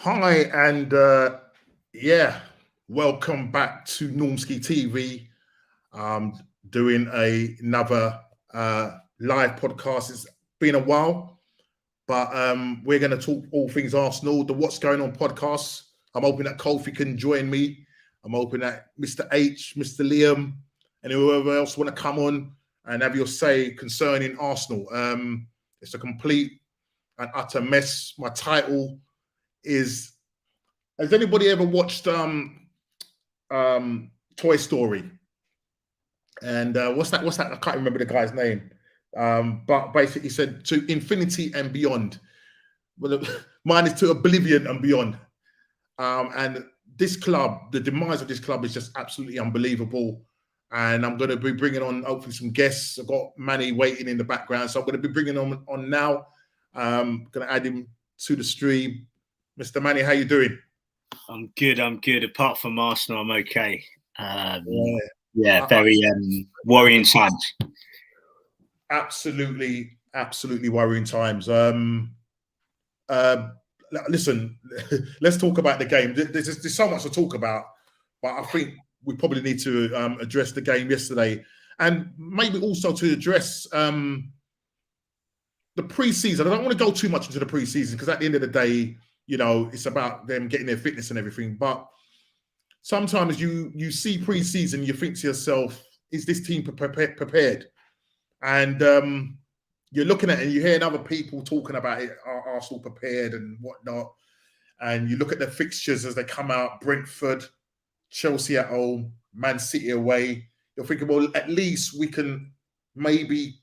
Hi, and welcome back to Normski TV. Doing another live podcast. It's been a while, but we're going to talk all things Arsenal, the What's Going On podcast. I'm hoping that Kofi can join me. I'm hoping that Mr. H, Mr. Liam, and whoever else want to come on and have your say concerning Arsenal. It's a complete and utter mess. My title is, has anybody ever watched Toy Story? And what's that? I can't remember the guy's name. But basically said to infinity and beyond. Well, mine is to oblivion and beyond. And this club, the demise of this club is just absolutely unbelievable. And I'm going to be bringing on hopefully some guests. I've got Manny waiting in the background, so I'm going to be bringing on now. Going to add him to the stream. Mr. Manny, how you doing? I'm good. Apart from Arsenal, I'm okay. Very worrying times. Absolutely worrying times. Listen, let's talk about the game. There's so much to talk about, but I think we probably need to address the game yesterday, and maybe also to address the pre-season. I don't want to go too much into the pre-season because at the end of the day, you know, it's about them getting their fitness and everything. But sometimes you see pre-season, you think to yourself, is this team prepared? And you're looking at it and you're hearing other people talking about it, are Arsenal prepared and whatnot. And you look at the fixtures as they come out, Brentford, Chelsea at home, Man City away. You're thinking, well, at least we can maybe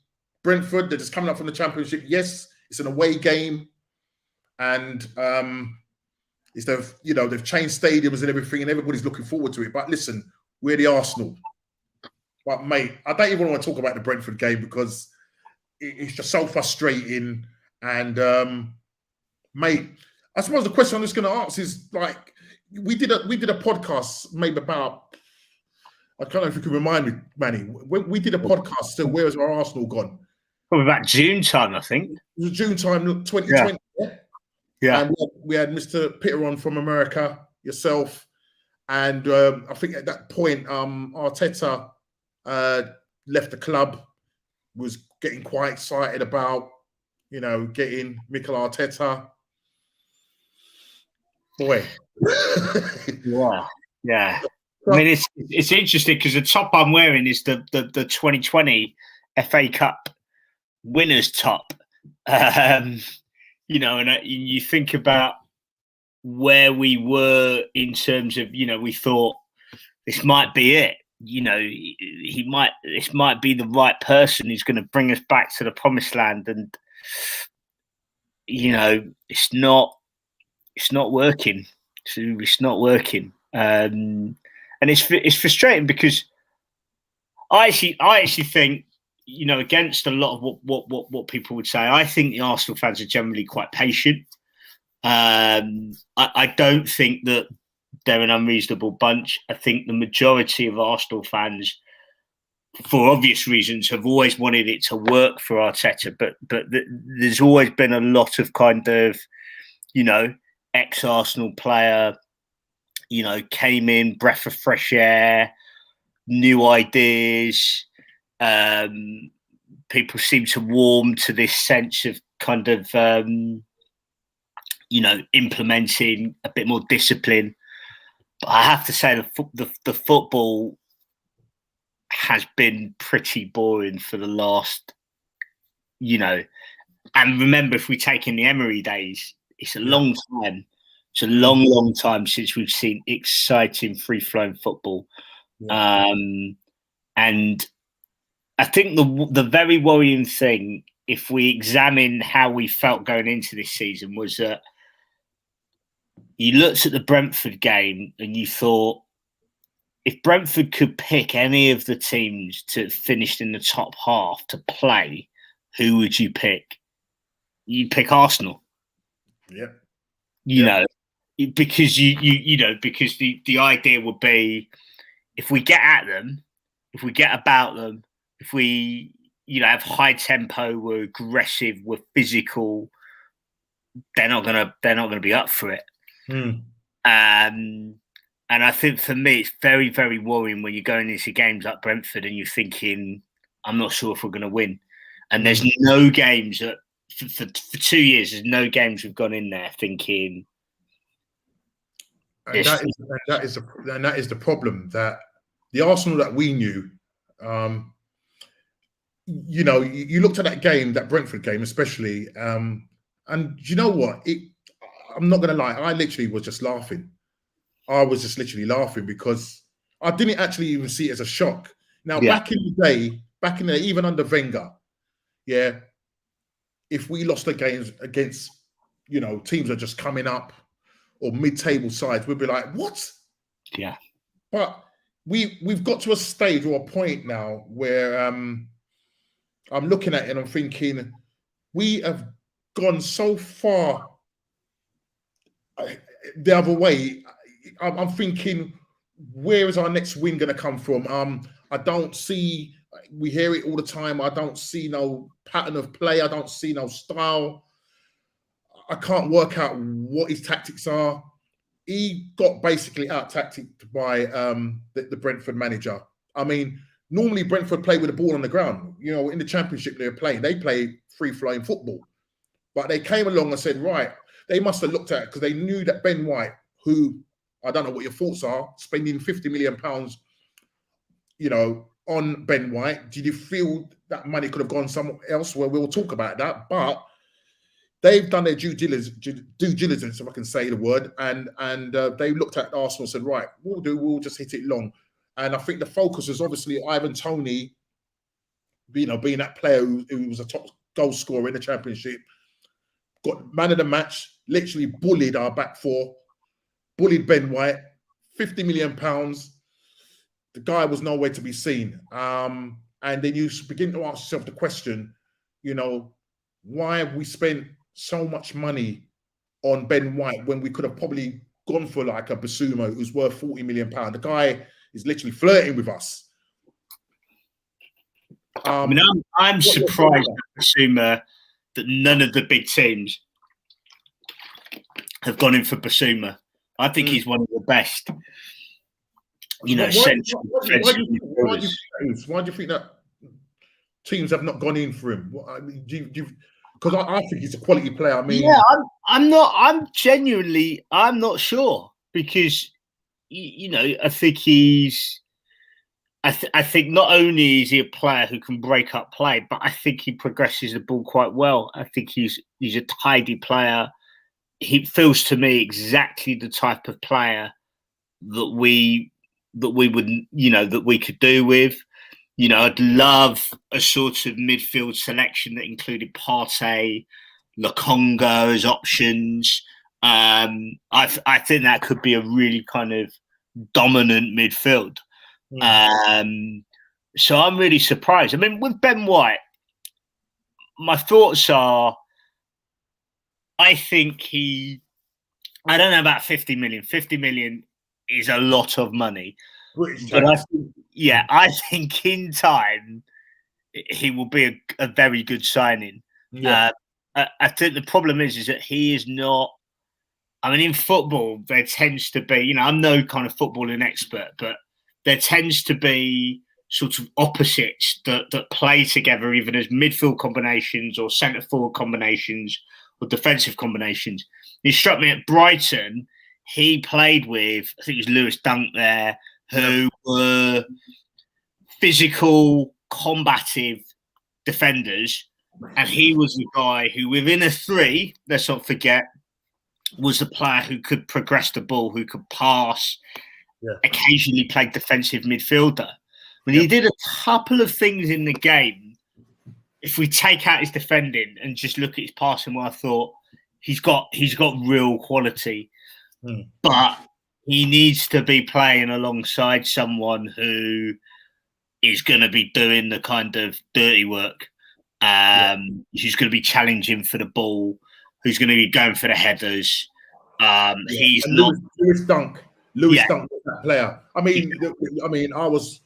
Brentford, they're just coming up from the Championship. Yes, it's an away game. And they've changed stadiums and everything, and everybody's looking forward to it. But listen, we're the Arsenal. But mate, I don't even want to talk about the Brentford game because it's just so frustrating. And mate, I suppose the question I'm just going to ask is, like, we did a podcast maybe about, I don't know if you can remind me, Manny. We did a podcast. So where is our Arsenal gone? Probably about June time, I think. It was June time, 2020. Yeah. And we had Mr. Pitter on from America, yourself, and I think at that point, Arteta left the club, was getting quite excited about, getting Mikel Arteta. Boy. Yeah. I mean, it's interesting because the top I'm wearing is the 2020 FA Cup winners top. And you think about where we were in terms of, we thought this might be it. This might be the right person who's going to bring us back to the promised land. And, it's not working. It's not working. And it's frustrating because I actually think, against a lot of what people would say, I think the Arsenal fans are generally quite patient. I don't think that they're an unreasonable bunch. I think the majority of Arsenal fans, for obvious reasons, have always wanted it to work for Arteta, but there's always been a lot of kind of, ex-Arsenal player, came in, breath of fresh air, new ideas. People seem to warm to this sense of kind of, implementing a bit more discipline. But I have to say the football has been pretty boring for the last, and remember, if we take in the Emery days, it's a long time. It's a long time since we've seen exciting, free-flowing football. Yeah. And I think the very worrying thing, if we examine how we felt going into this season, was that you looked at the Brentford game and you thought, if Brentford could pick any of the teams to finish in the top half to play, who would you pick? You'd pick Arsenal. Yeah. Because because the idea would be, if we get at them, if we get about them, if we have high tempo, we're aggressive, we're physical, they're not gonna be up for it. Mm. And I think for me, it's very, very worrying when you're going into games like Brentford and you're thinking, I'm not sure if we're going to win. And there's no games that, for 2 years, there's no games we've gone in there thinking. And that is the problem, that the Arsenal that we knew, you know, you looked at that game, that Brentford game especially, and you know what? I'm not going to lie, I literally was just laughing. I was just literally laughing because I didn't actually even see it as a shock. Now, back in the day, even under Wenger, yeah, if we lost the games against, you know, teams that are just coming up or mid-table sides, we'd be like, what? Yeah. But we've got to a stage or a point now where I'm looking at it and I'm thinking, we have gone so far the other way. I'm thinking, where is our next win going to come from? I don't see. We hear it all the time. I don't see no pattern of play. I don't see no style. I can't work out what his tactics are. He got basically out-tacticked by the Brentford manager. I mean, normally Brentford play with the ball on the ground. You know, in the Championship they play free-flowing football. But they came along and said, right, they must have looked at it because they knew that Ben White, who, I don't know what your thoughts are, spending £50 million, you know, on Ben White. Did you feel that money could have gone somewhere else? Well, we'll talk about that. But they've done their due diligence, if I can say the word, and they looked at Arsenal and said, right, we'll just hit it long. And I think the focus is obviously Ivan Toney, you know, being that player who was a top goal scorer in the Championship, got man of the match, literally bullied our back four, bullied Ben White, £50 million. The guy was nowhere to be seen. And then you begin to ask yourself the question, you know, why have we spent so much money on Ben White when we could have probably gone for like a Basuma who's worth £40 million? The guy is literally flirting with us. I mean, I'm surprised at Basuma that none of the big teams have gone in for Basuma. I think he's one of the best. You know, why do you think that teams have not gone in for him? Because I think he's a quality player. I mean, yeah, I'm not sure because you know, I think I think not only is he a player who can break up play, but I think he progresses the ball quite well. I think he's a tidy player. He feels to me exactly the type of player that we would, you know, that we could do with. You know, I'd love a sort of midfield selection that included Partey, Lokonga as options. I think that could be a really kind of dominant midfield. So I'm really surprised. I mean, with Ben White, my thoughts are, I think I don't know about 50 million. 50 million is a lot of money. But I think in time, he will be a very good signing. Yeah. I think the problem is that he is not. I mean, in football, there tends to be, you know, I'm no kind of footballing expert, but there tends to be sort of opposites that play together, even as midfield combinations or centre forward combinations or defensive combinations. It struck me at Brighton, he played with, I think it was Lewis Dunk there, who were physical, combative defenders. And he was the guy who, within a three, let's not forget, was the player who could progress the ball, who could pass, occasionally played defensive midfielder. When he did a couple of things in the game, if we take out his defending and just look at his passing, well, I thought he's got real quality. But he needs to be playing alongside someone who is going to be doing the kind of dirty work, who's going to be challenging for the ball, who's going to be going for the headers. He's not Lewis Dunk. Lewis Dunk was that player. I mean, I was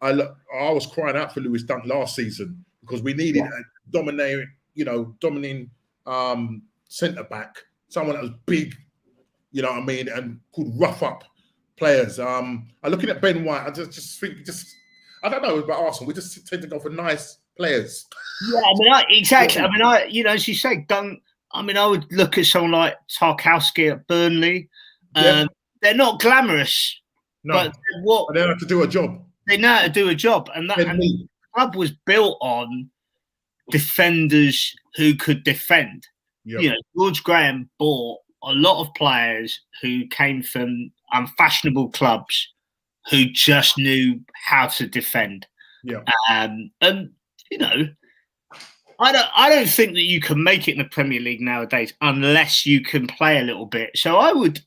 crying out for Lewis Dunk last season because we needed a dominating centre back, someone that was big, you know what I mean, and could rough up players. I'm looking at Ben White. I just think I don't know about Arsenal. We just tend to go for nice players. Yeah, I mean, exactly. I mean, you know, as you say, I would look at someone like Tarkowski at Burnley. Yeah. They're not glamorous, No, but they have to do a job. They know how to do a job, and the club was built on defenders who could defend. Yep. You know, George Graham bought a lot of players who came from unfashionable clubs who just knew how to defend. Yeah. And you know, I don't think that you can make it in the Premier League nowadays unless you can play a little bit. So I would,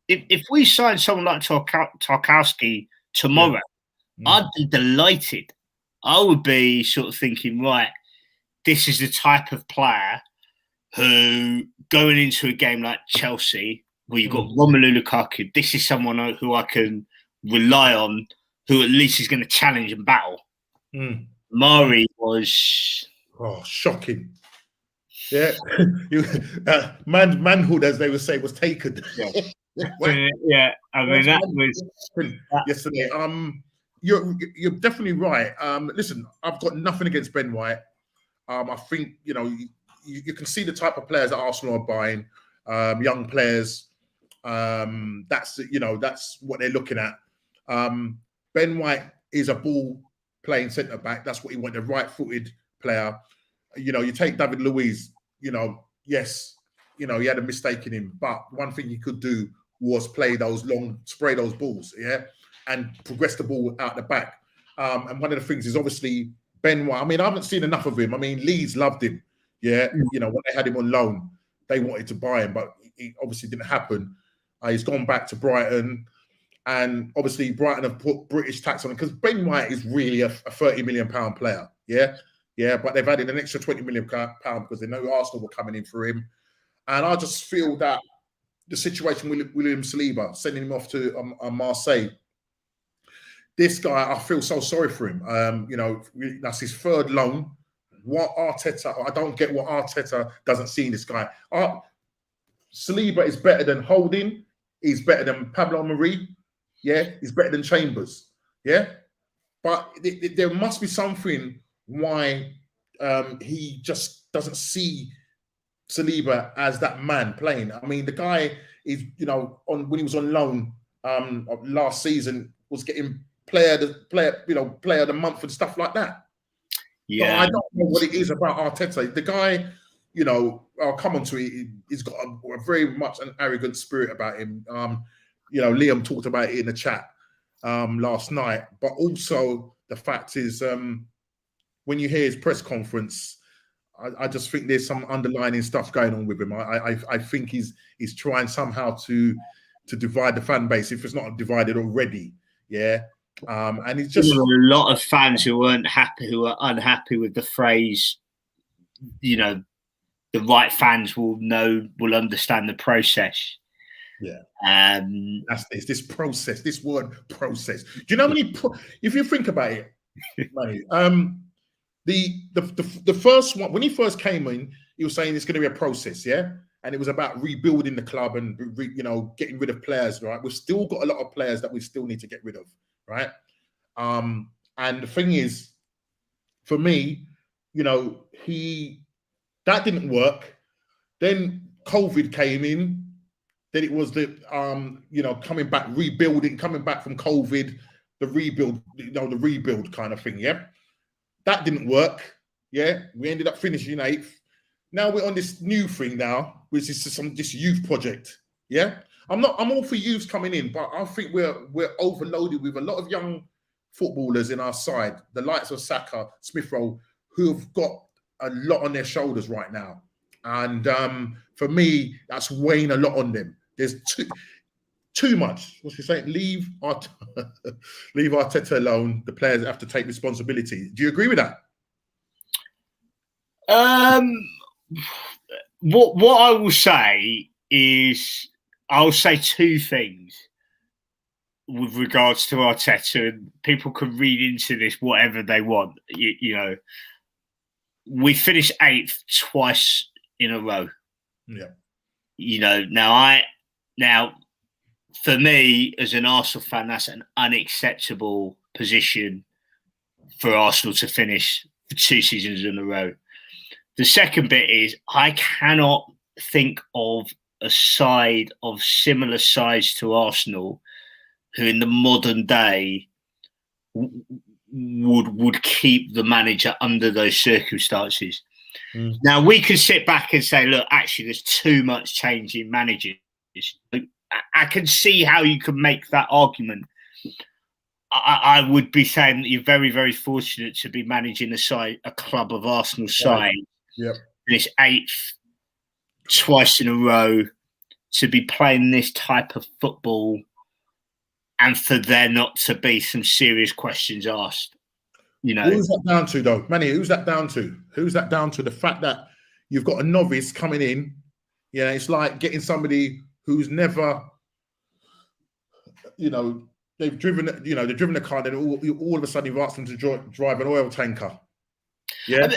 if we signed someone like Tarkowski tomorrow, I'd be delighted. I would be sort of thinking, right, this is the type of player who, going into a game like Chelsea, where you've got Romelu Lukaku, this is someone who I can rely on, who at least is going to challenge and battle. Mari was shocking. Yeah, manhood, as they would say, was taken. Yeah, I mean that was yesterday. You're definitely right. Listen, I've got nothing against Ben White. I think, you know, you can see the type of players that Arsenal are buying, young players. That's what they're looking at. Ben White is a ball playing centre back. That's what he wanted, a right-footed player. You know, you take David Luiz. You know, yes, you know, he had a mistake in him, but one thing he could do was play those long, spray those balls, yeah, and progress the ball out the back. And one of the things is obviously Ben White. I mean, I haven't seen enough of him. I mean, Leeds loved him. Yeah, you know, when they had him on loan, they wanted to buy him, but it obviously didn't happen. He's gone back to Brighton, and obviously Brighton have put British tax on him because Ben White is really a £30 million player. Yeah, but they've added an extra £20 million because they know Arsenal were coming in for him. And I just feel that the situation with William Saliba, sending him off to Marseille, this guy, I feel so sorry for him. You know, that's his third loan. What Arteta, I don't get what Arteta doesn't see in this guy. Saliba is better than Holding. He's better than Pablo Mari. Yeah, he's better than Chambers. Yeah, but there must be something why he just doesn't see Saliba as that man playing. I mean, the guy is, you know, when he was on loan last season, was getting player of the month and stuff like that. Yeah, so I don't know what it is about Arteta. The guy, you know, I'll come on to it. He's got a very much an arrogant spirit about him. You know, Liam talked about it in the chat last night. But also the fact is, when you hear his press conference, I just think there's some underlying stuff going on with him. I think he's trying somehow to divide the fan base if it's not divided already. Yeah. And it's just a lot of fans who are unhappy with the phrase, you know, the right fans will understand the process. Yeah. It's this process, this word process. Do you know how many if you think about it, mate, the first one, when he first came in, he was saying it's going to be a process, yeah? And it was about rebuilding the club and getting rid of players, right? We've still got a lot of players that we still need to get rid of, right? And the thing is, for me, you know, that didn't work. Then COVID came in. Then it was the coming back from COVID, the rebuild kind of thing, yeah? That didn't work, yeah? We ended up finishing 8th. Now we're on this new thing now, which is this youth project, yeah? I'm all for youths coming in, but I think we're overloaded with a lot of young footballers in our side, the likes of Saka, Smith Rowe, who have got a lot on their shoulders right now. And for me, that's weighing a lot on them. There's too much. What's he saying? Leave Arteta alone. The players have to take responsibility. Do you agree with that? What I will say is, I'll say two things with regards to Arteta, and people can read into this whatever they want. You know, we finished 8th twice in a row. Yeah. You know, now Now, for me, as an Arsenal fan, that's an unacceptable position for Arsenal to finish for 2 seasons in a row. The second bit is I cannot think of a side of similar size to Arsenal who in the modern day would keep the manager under those circumstances. Now, we can sit back and say, look, actually, there's too much change in managers. I can see how you can make that argument. I would be saying that you're very, very fortunate to be managing a club of Arsenal side. Yep. This 8th twice in a row, to be playing this type of football, and for there not to be some serious questions asked. You know, who's that down to, though, Manny? Who's that down to? Who's that down to? The fact that you've got a novice coming in. Yeah, it's like getting somebody who's never, they've driven a car, and all of a sudden you've asked them to drive an oil tanker. Yeah.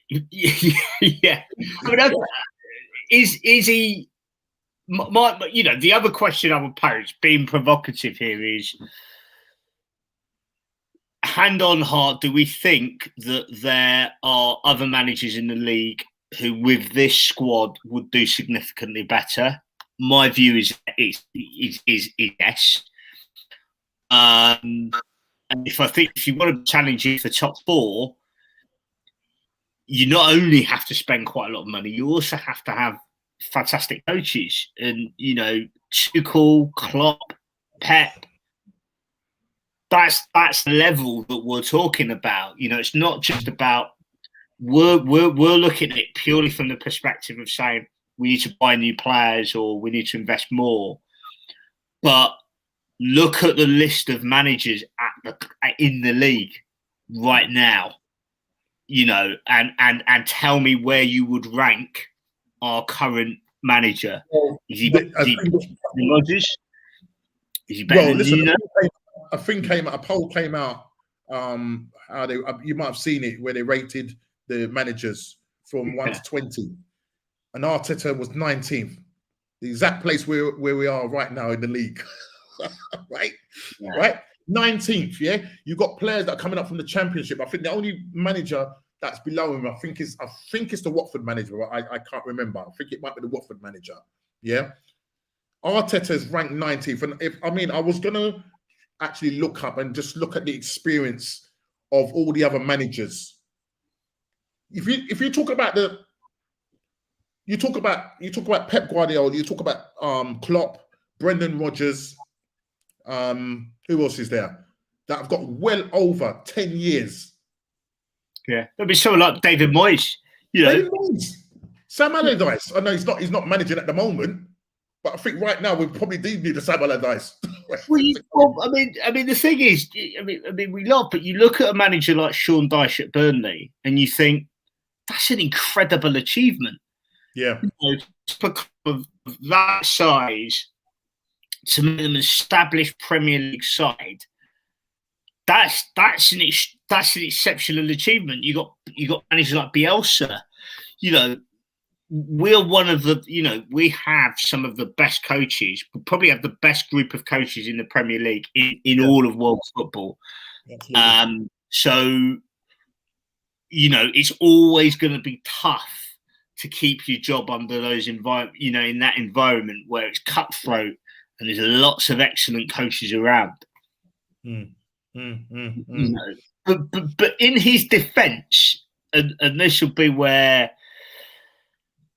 Yeah. I mean, is he? The other question I would pose, being provocative here, is hand on heart, do we think that there are other managers in the league who, with this squad, would do significantly better? My view is yes. And if you want to challenge it for top 4, you not only have to spend quite a lot of money, you also have to have fantastic coaches. And, Tuchel, Klopp, Pep, that's the level that we're talking about. It's not just about we're looking at it purely from the perspective of saying we need to buy new players or we need to invest more. But look at the list of managers in the league right now, and tell me where you would rank our current manager. Is he better than Rodgers? Is he better than Nuno? A poll came out. You might have seen it, where they rated the managers from 1 to 20, and Arteta was 19th, the exact place where we are right now in the league. Right, yeah. Right, 19th. Yeah, you got players that are coming up from the Championship. I think the only manager that's below him, I think it's the Watford manager. I can't remember. I think it might be the Watford manager. Yeah, Arteta's ranked 19th, and I was gonna actually look up and just look at the experience of all the other managers. If you talk about Pep Guardiola, you talk about Klopp, Brendan Rodgers, who else is there that have got well over 10 years? Yeah, there'll be someone like David Moyes. David Moyes, Sam Allardyce. I know he's not managing at the moment, but I think right now we probably do need a Sam Allardyce. I mean, the thing is, we laugh, but you look at a manager like Sean Dyche at Burnley, and you think that's an incredible achievement. Yeah, of that size, to make them an established Premier League side, that's an exceptional achievement. You got managers like Bielsa. We're one of the, we have some of the best coaches. We probably have the best group of coaches in the Premier League in all of world football. So, it's always going to be tough to keep your job under those in that environment where it's cutthroat and there's lots of excellent coaches around. But in his defence, and this will be where,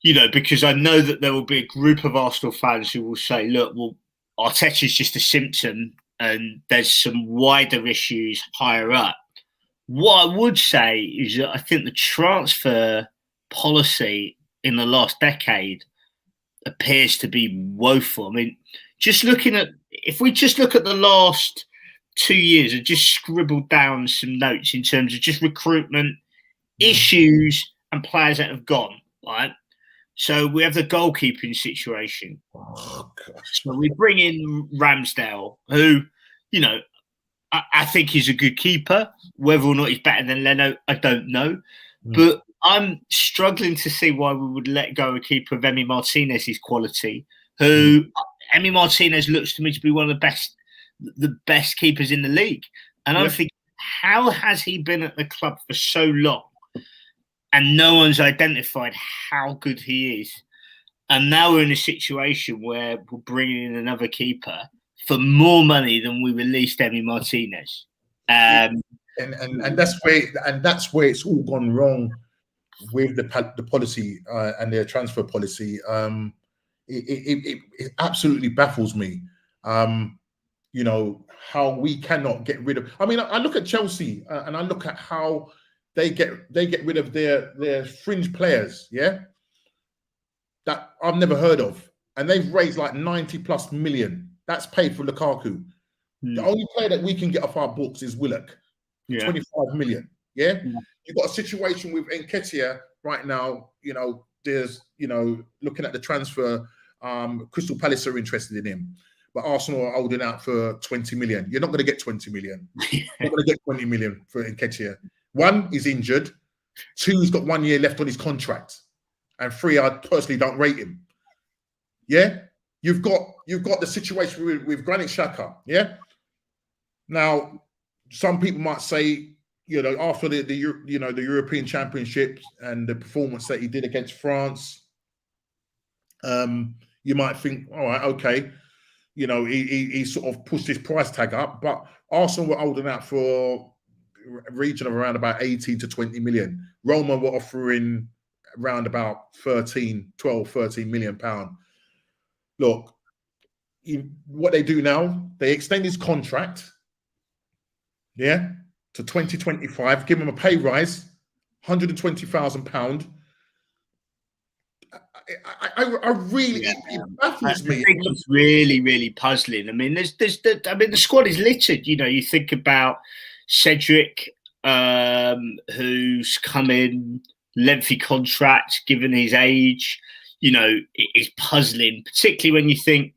because I know that there will be a group of Arsenal fans who will say, look, well, Arteta's just a symptom and there's some wider issues higher up. What I would say is that I think the transfer policy in the last decade appears to be woeful. I mean, if we just look at the last 2 years and just scribbled down some notes in terms of just recruitment issues and players that have gone, right? So we have the goalkeeping situation. Oh, gosh. So we bring in Ramsdale, who, I think he's a good keeper. Whether or not he's better than Leno, I don't know. But I'm struggling to see why we would let go a keeper of Emi Martinez's quality, who Emi Martinez looks to me to be one of the best keepers in the league. And I'm thinking, how has he been at the club for so long and no one's identified how good he is? And now we're in a situation where we're bringing in another keeper for more money than we released Emi Martinez. And that's where it's all gone wrong with the policy and their transfer policy. It absolutely baffles me. You know, how we cannot get rid of. I mean, I look at Chelsea and I look at how they get rid of their fringe players, that I've never heard of, and they've raised like 90+ million. That's paid for Lukaku. The only player that we can get off our books is Willock, 25 million. You've got a situation with Nketiah right now. You know, there's looking at the transfer. Crystal Palace are interested in him, but Arsenal are holding out for 20 million. You're not going to get 20 million. You're not going to get 20 million for Nketiah. One, he's injured. Two, he's got 1 year left on his contract. And three, I personally don't rate him. You've got the situation with Granit Xhaka. Now, some people might say, after the European Championship and the performance that he did against France, you might think, all right, okay, he sort of pushed his price tag up, but Arsenal were holding out for a region of around about 18 to 20 million. Roma were offering around about 13 million pound. Look, what they do now, they extend his contract, to 2025, give him a pay rise, £120,000. I really, it baffles me. I think it's really, really puzzling. I mean, the squad is littered. You think about Cedric, who's come in, lengthy contract, given his age. It is puzzling, particularly when you think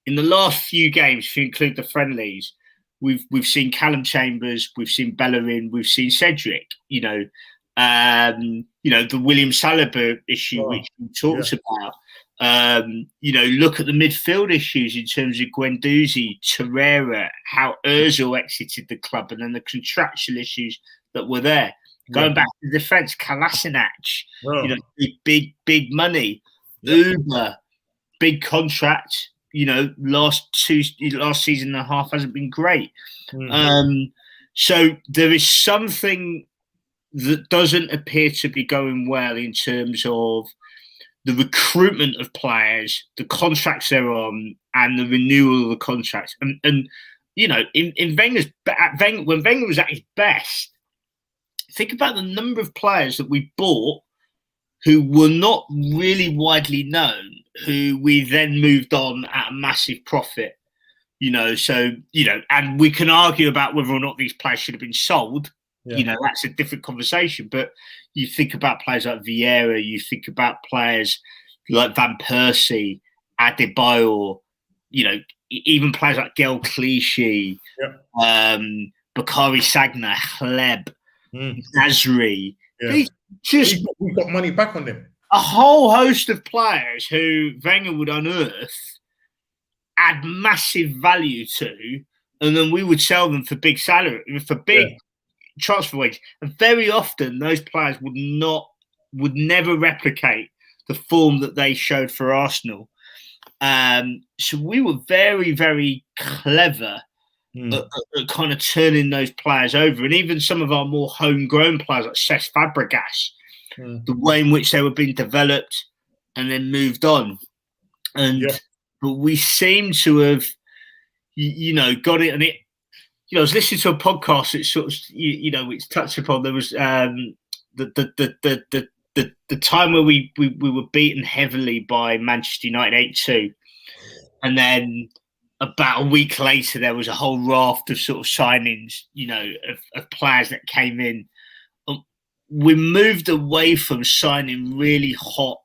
in the last few games, if you include the friendlies, we've seen Callum Chambers, we've seen Bellerin, we've seen Cedric. The William Saliba issue, which we talked about. Look at the midfield issues in terms of Guendouzi, Torreira, how Ozil exited the club, and then the contractual issues that were there. Going back to the defence, Kolasinac, big money. Uber, big contract. Last season and a half hasn't been great. So there is something that doesn't appear to be going well in terms of the recruitment of players, the contracts they're on, and the renewal of the contracts. And in Wenger's, when Wenger was at his best, think about the number of players that we bought who were not really widely known, who we then moved on at a massive profit. And we can argue about whether or not these players should have been sold. That's a different conversation. But you think about players like Vieira, you think about players like Van Persie, Adebayor, even players like Gel Clichy, Bakary Sagna, Hleb, Nasri. We've got money back on them. A whole host of players who Wenger would unearth, add massive value to, and then we would sell them for big salary, for big transfer wages. And very often those players would never replicate the form that they showed for Arsenal. So we were very, very clever at kind of turning those players over. And even some of our more homegrown players like Cesc Fabregas, the way in which they were being developed and then moved on. But we seem to have, got it. And it, I was listening to a podcast that sort of, it's touched upon. There was the time where we were beaten heavily by Manchester United 8-2, and then about a week later there was a whole raft of sort of signings, of players that came in. We moved away from signing really hot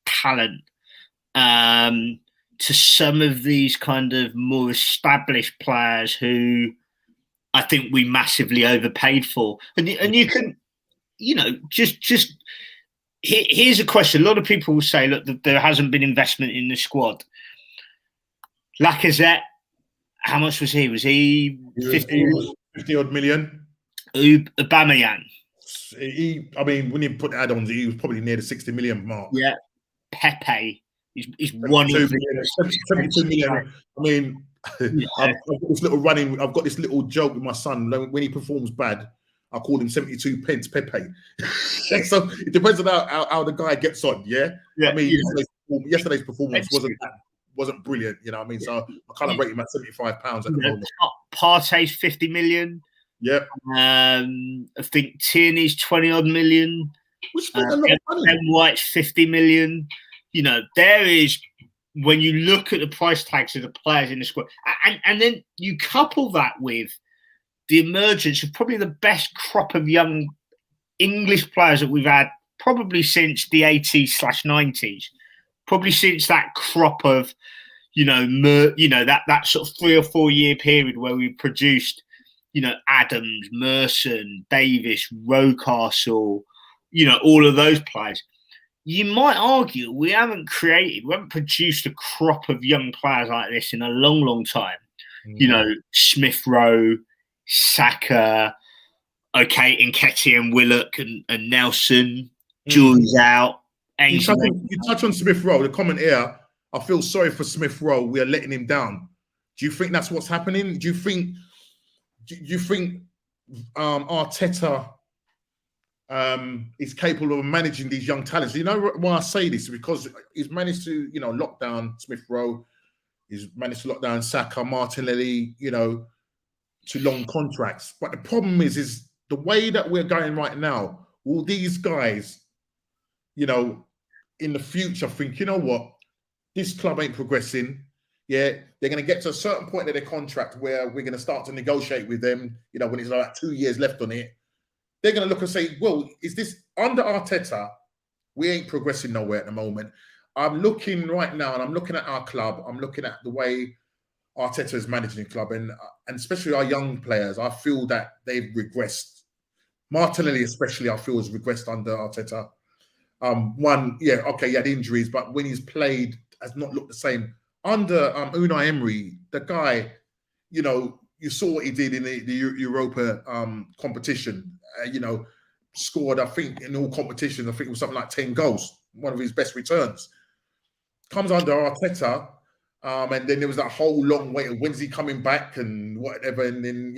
talent to some of these kind of more established players who I think we massively overpaid for. And you can, just here's a question. A lot of people will say, look, that there hasn't been investment in the squad. Lacazette, how much was he? Was he 50? 50 odd million. Aubameyang. I mean, when you put add-ons, he was probably near the 60 million mark. Yeah. Pepe. He's one of the 72 million. I mean, I've got this little running. I've got this little joke with my son. When he performs bad, I call him 72 pence Pepe. So it depends on how the guy gets on. Yeah. I mean, yesterday's performance wasn't brilliant. You know what I mean? So I kind of rate him at £75 at the moment. Partey's 50 million. Yep. I think Tierney's 20 odd million. We spent a lot of money. And White's 50 million. You know, there is, when you look at the price tags of the players in the squad, and then you couple that with the emergence of probably the best crop of young English players that we've had probably since the 80s/90s, probably since that crop of, that sort of 3 or 4 year period where we produced, Adams, Merson, Davis, Rocastle, all of those players. You might argue we haven't produced a crop of young players like this in a long, long time. Smith Rowe, Saka, Nketiah, Willock and Nelson, Jules out. You touch on Smith Rowe, the comment here, I feel sorry for Smith Rowe. We are letting him down. Do you think that's what's happening? Do you think Arteta is capable of managing these young talents? You know why I say this? Because he's managed to, lock down Smith Rowe. He's managed to lock down Saka, Martinelli, to long contracts. But the problem is the way that we're going right now, all these guys, in the future think, you know what, this club ain't progressing. Yeah, they're going to get to a certain point of their contract where we're going to start to negotiate with them, when it's like 2 years left on it. They're going to look and say, well, is this under Arteta? We ain't progressing nowhere at the moment. I'm looking right now and I'm looking at our club. I'm looking at the way Arteta is managing the club and especially our young players. I feel that they've regressed. Martinelli especially, I feel, has regressed under Arteta. He had injuries, but when he's played, has not looked the same. Under Unai Emery, the guy, you saw what he did in the Europa competition. Scored, I think, in all competitions, I think it was something like 10 goals, one of his best returns. Comes under Arteta, and then there was that whole long wait of when's he coming back and whatever, and then,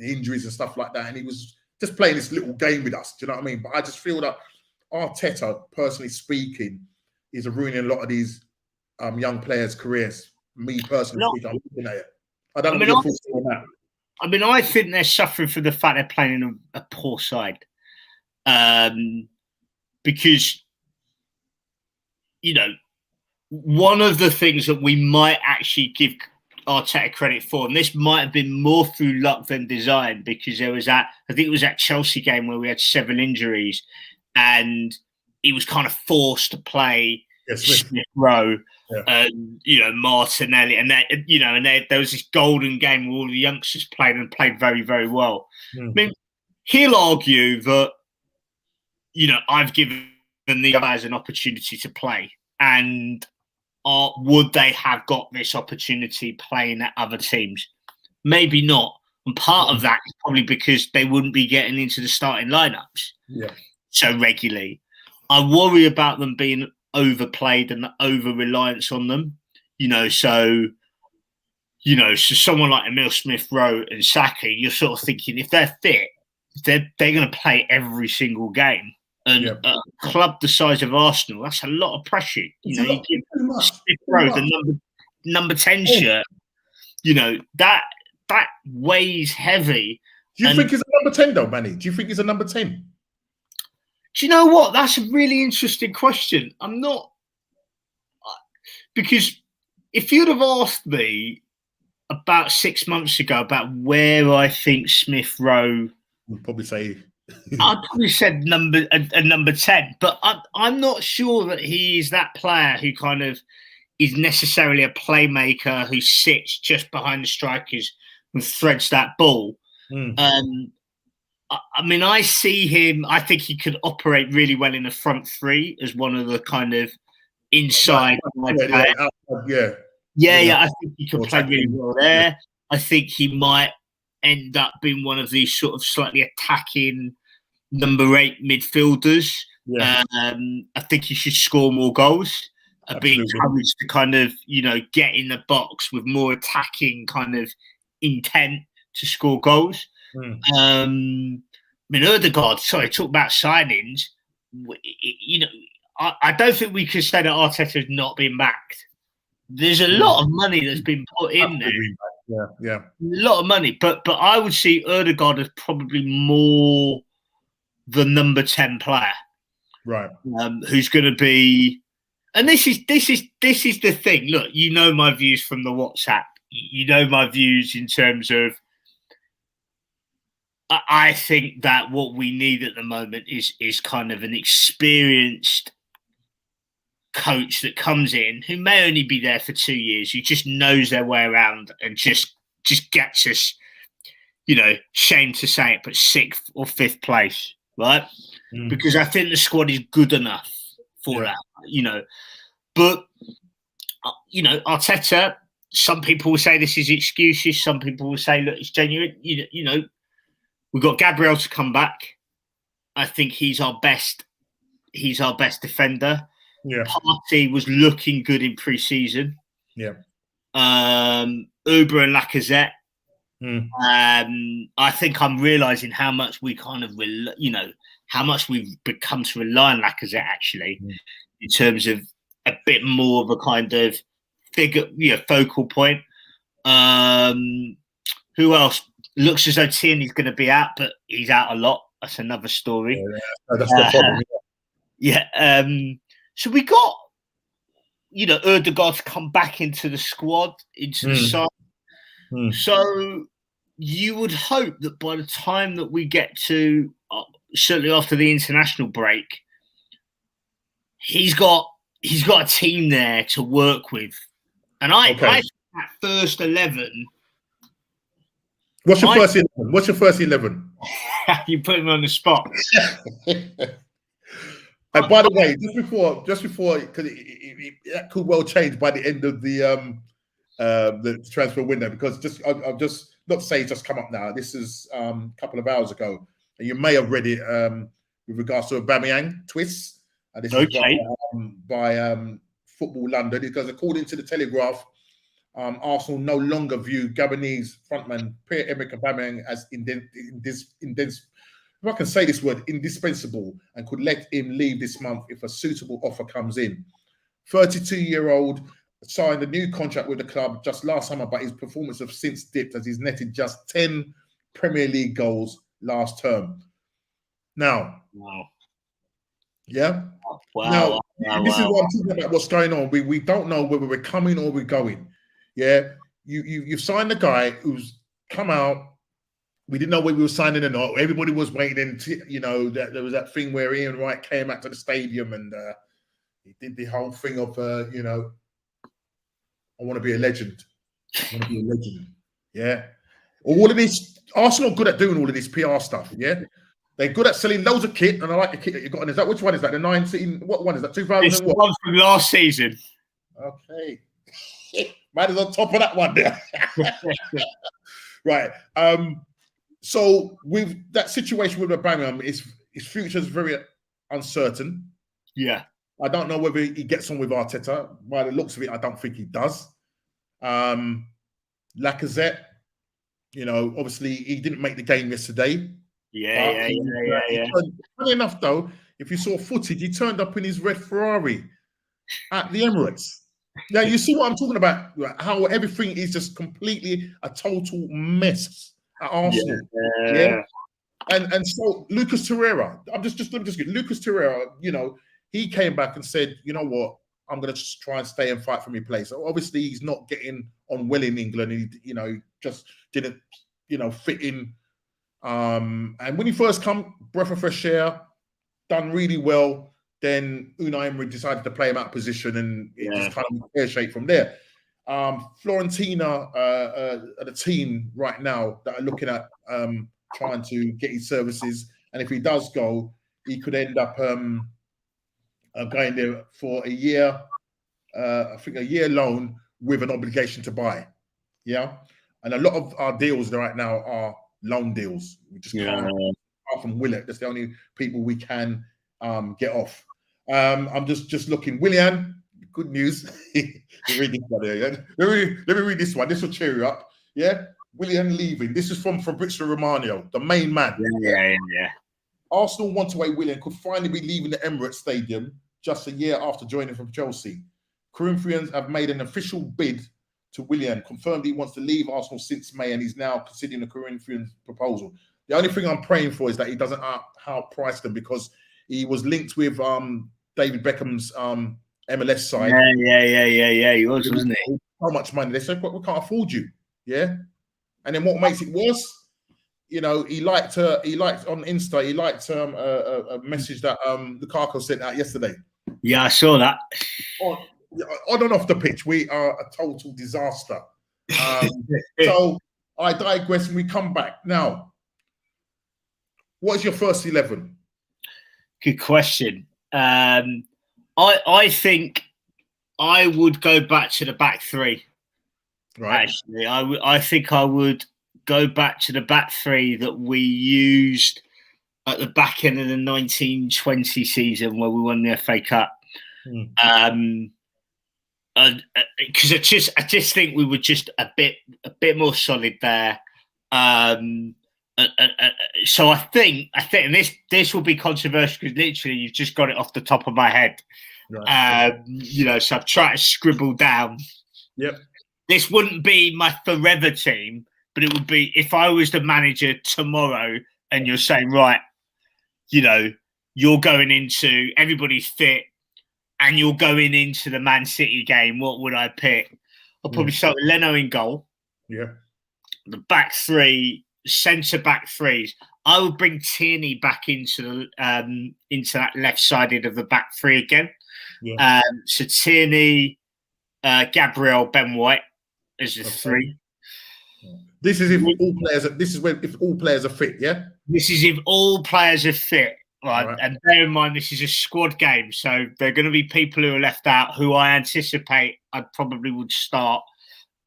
injuries and stuff like that. And he was just playing this little game with us, do you know what I mean? But I just feel that Arteta, personally speaking, is ruining a lot of these young players' careers. Me personally speaking, I'm looking at it. I don't know what on that. I mean, I think they're suffering from the fact they're playing in a poor side. Because, one of the things that we might actually give Arteta credit for, and this might have been more through luck than design, because there was I think it was that Chelsea game where we had 7 injuries and he was kind of forced to play Smith Rowe, and Martinelli, and that there was this golden game where all the youngsters played very, very well. I mean, he'll argue that I've given the guys an opportunity to play, and would they have got this opportunity playing at other teams? Maybe not, and part of that is probably because they wouldn't be getting into the starting lineups so regularly. I worry about them being overplayed and the over-reliance on them, so someone like Emile Smith Rowe and Saka, you're sort of thinking if they're fit, they're going to play every single game. And a club the size of Arsenal, that's a lot of pressure. You give Smith Rowe the number 10 shirt, that weighs heavy. Do you think he's a number 10 though, Manny? Do you think he's a number 10? Do you know what? That's a really interesting question. I'm not, because if you'd have asked me about 6 months ago about where I think Smith Rowe, would probably say, I'd probably said a number 10, but I'm not sure that he is that player who kind of is necessarily a playmaker who sits just behind the strikers and threads that ball. I mean, I see him. I think he could operate really well in the front three as one of the kind of inside. Yeah, I think he could or play really attacking. well there. I think he might end up being one of these sort of slightly attacking number 8 midfielders. Yeah, I think he should score more goals. Be absolutely. encouraged to kind of, get in the box with more attacking kind of intent to score goals. Mm. I mean, Ødegaard, sorry, talk about signings. I don't think we can say that Arteta's not been backed. There's a lot of money that's been put in there. Yeah. A lot of money. But I would see Ødegaard as probably more the number 10 player. Right. Who's going to be, and this is the thing. Look, my views from the WhatsApp. My views in terms of, I think that what we need at the moment is kind of an experienced coach that comes in who may only be there for 2 years, who just knows their way around and just gets us, shame to say it, but 6th or 5th place, right? Mm. Because I think the squad is good enough for that, But, Arteta, some people will say this is excuses. Some people will say, look, it's genuine. We've got Gabriel to come back. I think he's our best defender. Yeah. Partey was looking good in pre-season. Yeah. Uber and Lacazette. I think I'm realising how much we kind of, how much we've become to rely on Lacazette actually, in terms of a bit more of a kind of figure, focal point. Who else? Looks as though Tierney's going to be out, but he's out a lot. That's another story. Yeah, that's the problem. Yeah. So we got, Ødegaard to come back into the squad, into the side. So you would hope that by the time that we get to, certainly after the international break, he's got a team there to work with. And I think that first 11. What's your first 11? What's your first 11? You put him on the spot. And by the way, just before, because that could well change by the end of the transfer window, because I've just, not to say it's just come up now. This is a couple of hours ago, and you may have read it with regards to Aubameyang twist. And this is by Football London, because according to the Telegraph, Arsenal no longer view Gabonese frontman Pierre-Emerick Aubameyang as if I can say this word, indispensable, and could let him leave this month if a suitable offer comes in. 32-year-old signed a new contract with the club just last summer, but his performance has since dipped as he's netted just 10 Premier League goals last term. Now, yeah. Now, this is what I'm talking about. What's going on? We don't know whether we're coming or we're going. Yeah, you've signed a guy who's come out. We didn't know whether we were signing or not. Everybody was waiting. That there was that thing where Ian Wright came out to the stadium and he did the whole thing of, I want to be a legend. I want to be a legend. Yeah. All of this, Arsenal are good at doing all of this PR stuff. Yeah. They're good at selling loads of kit, and I like the kit that you got. And is that, which one is that? The 19? What one is that? 2000? It's the one from last season. Okay. Man is on top of that one there. Right. So with that situation with Aubameyang, his future is very uncertain. Yeah. I don't know whether he gets on with Arteta. By the looks of it, I don't think he does. Lacazette, obviously he didn't make the game yesterday. Yeah. Funny enough, though, if you saw footage, he turned up in his red Ferrari at the Emirates. Now, you see what I'm talking about, how everything is just completely a total mess at Arsenal. Yeah. And so Lucas Torreira, let me just get Lucas Torreira, he came back and said, you know what, I'm going to just try and stay and fight for my place. So obviously, he's not getting on well in England. He, just didn't, fit in. And when he first come, breath of fresh air, done really well. Then Unai Emery decided to play him out of position, and it just kind of pear-shaped from there. Fiorentina are the team right now that are looking at trying to get his services. And if he does go, he could end up going there for a year, I think a year loan with an obligation to buy. Yeah. And a lot of our deals right now are loan deals. We just can't, apart from Willett, that's the only people we can get off. I'm just looking. Willian, good news. Read this one here, yeah? Let me read this one. This will cheer you up. Yeah. Willian leaving. This is from Fabrizio Romano, the main man. Yeah. Arsenal one-way Willian could finally be leaving the Emirates Stadium just a year after joining from Chelsea. Corinthians have made an official bid to Willian, confirmed he wants to leave Arsenal since May, and he's now considering the Corinthians proposal. The only thing I'm praying for is that he doesn't outprice them, because he was linked with David Beckham's MLS side. Yeah. He was, wasn't he? How much money? They said, we can't afford you. Yeah. And then what makes it worse? You know, he liked on Insta, he liked a message that Lukaku sent out yesterday. Yeah, I saw that. On and off the pitch, we are a total disaster. So I digress and we come back. Now, what is your first 11? Good question. I think I would go back to the back three. Right. Actually, I think I would go back to the back three that we used at the back end of the 1920 season where we won the FA Cup. Because I just think we were just a bit more solid there. So I think, and this will be controversial because literally you've just got it off the top of my head. Right. So I've tried to scribble down. Yep. This wouldn't be my forever team, but it would be if I was the manager tomorrow and you're saying, right, you're going into, everybody's fit and you're going into the Man City game, what would I pick? I'll probably start with Leno in goal. Yeah. The back three, centre back threes. I would bring Tierney back into that left sided of the back three again. Yeah. So Tierney, Gabriel, Ben White as the three. This is if all players are fit, yeah? This is if all players are fit. Right. And bear in mind, this is a squad game. So there are going to be people who are left out who I anticipate I probably would start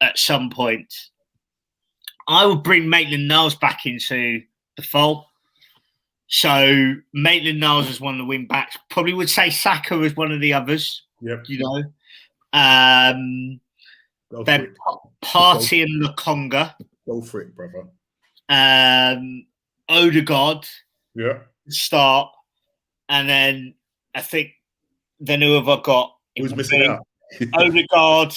at some point. I would bring Maitland-Niles back into the fold. So Maitland-Niles is one of the wing backs. Probably would say Saka as one of the others. Yep. Then Partey and Lokonga. Go for it, brother. Odegaard. Yeah. Start. And then I think who have I got? Who's missing out? Odegaard.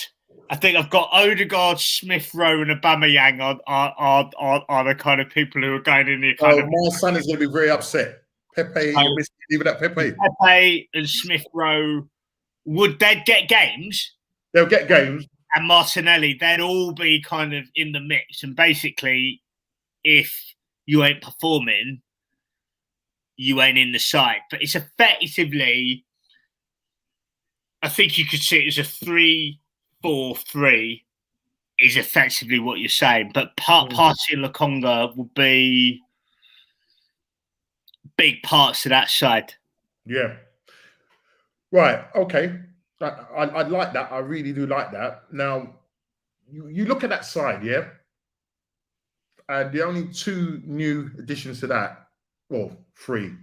I think I've got Odegaard, Smith Rowe, and Aubameyang are the kind of people who are going in the kind of. My son is going to be very upset. Pepe, even that Pepe. Pepe and Smith Rowe, would they get games? They'll get games. And Martinelli, they'd all be kind of in the mix. And basically, if you ain't performing, you ain't in the side. But it's effectively, I think you could see it as a 3-4-3 is effectively what you're saying. But Partey and Lokonga will be big parts of that side. Yeah. Right. Okay. I like that. I really do like that. Now, you look at that side, yeah? And the only two new additions to that, well, three.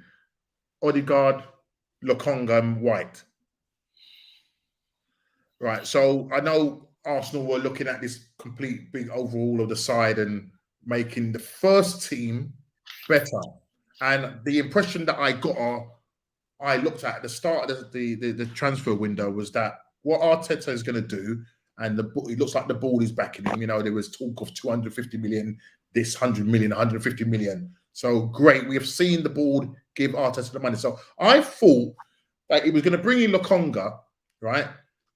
Odegaard, Lokonga, and White. Right. So I know Arsenal were looking at this complete big overhaul of the side and making the first team better. And the impression that I looked at the start of the transfer window was that what Arteta is going to do, and it looks like the ball is backing him. There was talk of 250 million, this 100 million, 150 million. So great. We have seen the board give Arteta the money. So I thought that he was going to bring in Lokonga, right?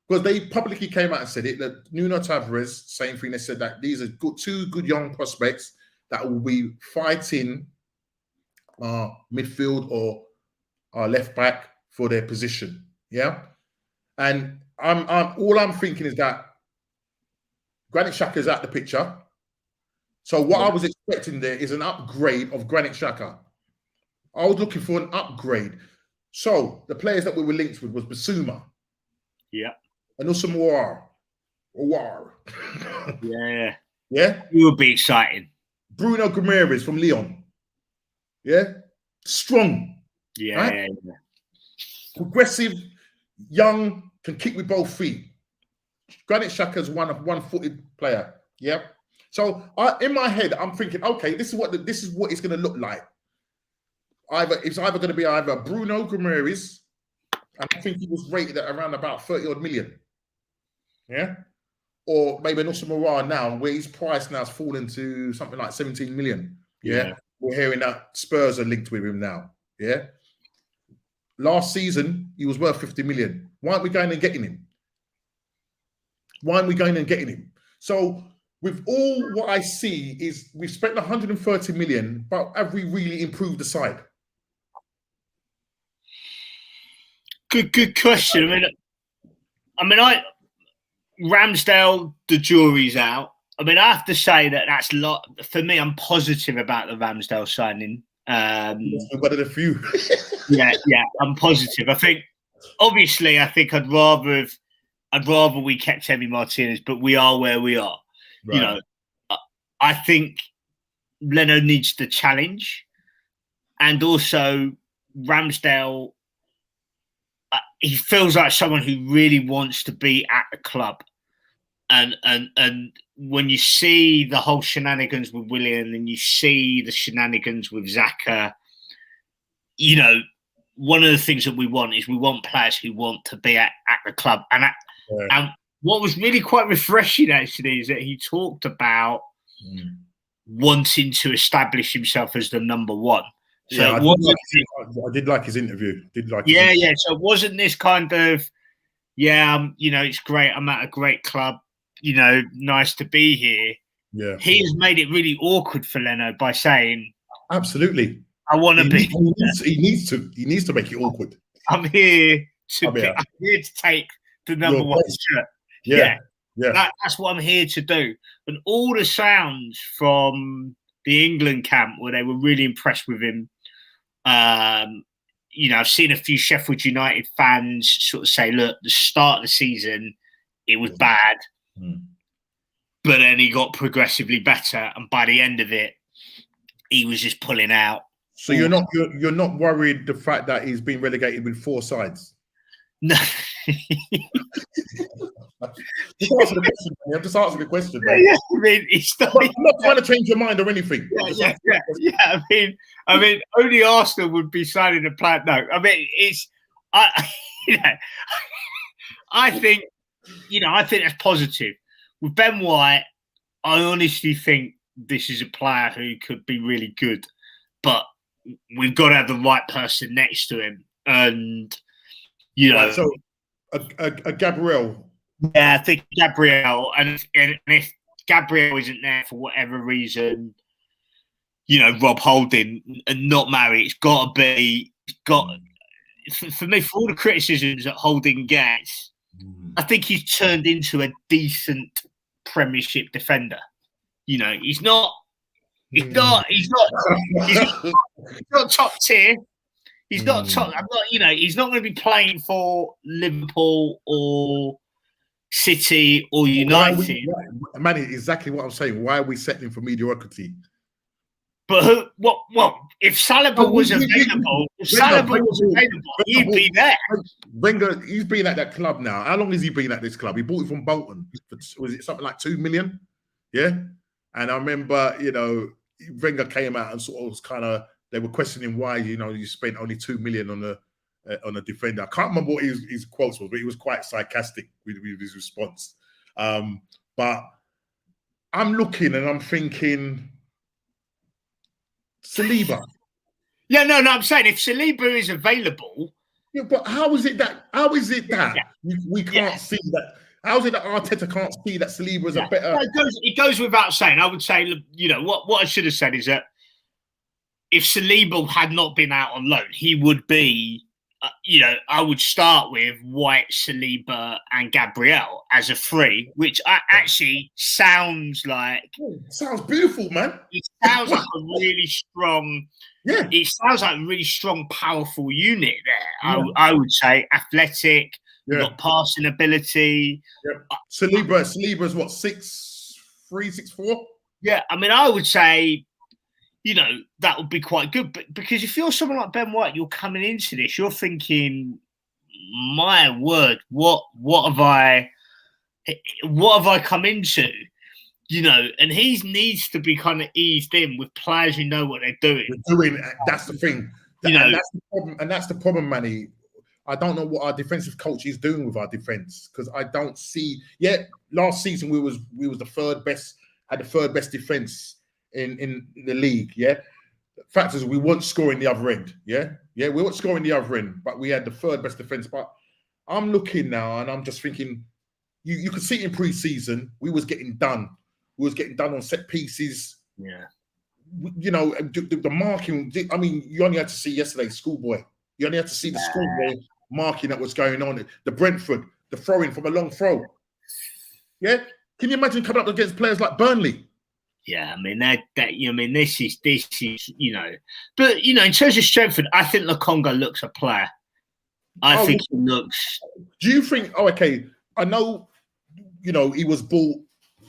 Because they publicly came out and said it, that Nuno Tavares, same thing, they said that these are two good young prospects that will be fighting midfield or left back for their position. Yeah. And all I'm thinking is that Granit Xhaka is out the picture. So what I was expecting there is an upgrade of Granit Xhaka. I was looking for an upgrade. So the players that we were linked with was Basuma. Yeah. And Usamuara. Wow. Yeah. Yeah. It would be exciting. Bruno Guimaraes from Lyon. Yeah. Strong. Yeah, Right? yeah. Progressive, young, can kick with both feet. Granit Xhaka's one-footed player. Yeah. So in my head, I'm thinking, okay, this is what it's going to look like. It's either going to be either Bruno Guimaraes, and I think he was rated at around about 30 odd million. Yeah. Or maybe Nusa Moura now, where his price now has fallen to something like 17 million. Yeah. We're hearing that Spurs are linked with him now. Yeah. Last season, he was worth 50 million. Why aren't we going and getting him? So with all what I see is we've spent 130 million, but have we really improved the side? Good question. Ramsdale, the jury's out. I mean, I have to say that's for me. I'm positive about the Ramsdale signing. One of the few. yeah, I'm positive. I think, obviously, I'd rather we kept Emi Martinez, but we are where we are. Right. You know, I think Leno needs the challenge, and also Ramsdale. He feels like someone who really wants to be at the club, and when you see the whole shenanigans with Willian and you see the shenanigans with Xhaka, you know, one of the things that we want players who want to be at the club, and what was really quite refreshing actually is that he talked about wanting to establish himself as the number one. So yeah, I did like his interview. Yeah. So it wasn't this kind of, it's great. I'm at a great club. Nice to be here. Yeah. He has made it really awkward for Leno by saying, absolutely, I want to be. He needs to make it awkward. I'm here to take the number one shirt. Yeah. That's what I'm here to do. And all the sounds from the England camp where they were really impressed with him. I've seen a few Sheffield United fans sort of say, look, the start of the season, it was bad, but then he got progressively better. And by the end of it, he was just pulling out. So you're not worried the fact that he's been relegated with 4 sides? No. I'm just answering the question. Yeah, I mean, I'm not trying to change your mind or anything. Yeah. I mean, only Arsenal would be signing a player. No, I mean, I think that's positive. With Ben White, I honestly think this is a player who could be really good, but we've got to have the right person next to him, and so a Gabriel. Yeah, I think Gabriel, and if Gabriel isn't there for whatever reason, Rob Holding and not Murray, it's got to be for me, for all the criticisms that Holding gets, I think he's turned into a decent Premiership defender. He's not top tier. He's not top. He's not going to be playing for Liverpool or City or United. Man, exactly what I'm saying. Why are we settling for mediocrity? But if Saliba was available, he'd be there. Wenger, he's been at that club now. How long has he been at this club? He bought it from Bolton. Was it something like 2 million? Yeah. And I remember, Wenger came out and sort of was they were questioning why, you spent only 2 million on a defender. I can't remember what his quotes was, but he was quite sarcastic with his response. But I'm looking and I'm thinking, Saliba. Yeah, no, I'm saying if Saliba is available. Yeah, but how is it that we can't see that? How is it that Arteta can't see that Saliba is a better? It goes without saying. I would say, what I should have said is that if Saliba had not been out on loan, he would be, I would start with White, Saliba, and Gabriel as a 3, which actually sounds like. Sounds beautiful, man. It sounds like a really strong. Yeah. It sounds like a really strong, powerful unit there. I would say athletic, You've got passing ability. Yep. Saliba's what, 6'3", 6'4"? Yeah, I mean, I would say, that would be quite good. But because if you're someone like Ben White, you're coming into this, you're thinking, my word, what have I come into? And he needs to be kind of eased in with players who know what they're doing. That's the thing. That's the problem. And that's the problem, Manny. I don't know what our defensive coach is doing with our defense, because I don't see. Yeah, last season we was the third best, had the third best defense in the league. Yeah, the fact is we weren't scoring the other end. Yeah, we weren't scoring the other end, but we had the third best defense. But I'm looking now and I'm just thinking, you could see it in pre-season, we was getting done. We was getting done on set pieces. Yeah. The marking. I mean, you only had to see yesterday, schoolboy. You only had to see the schoolboy marking that was going on. The Brentford, the throwing from a long throw. Yeah, can you imagine coming up against players like Burnley? Yeah, I mean this is But in terms of Stretford, I think Lokonga looks a player. I think he looks. Do you think? Oh, okay. I know. He was bought.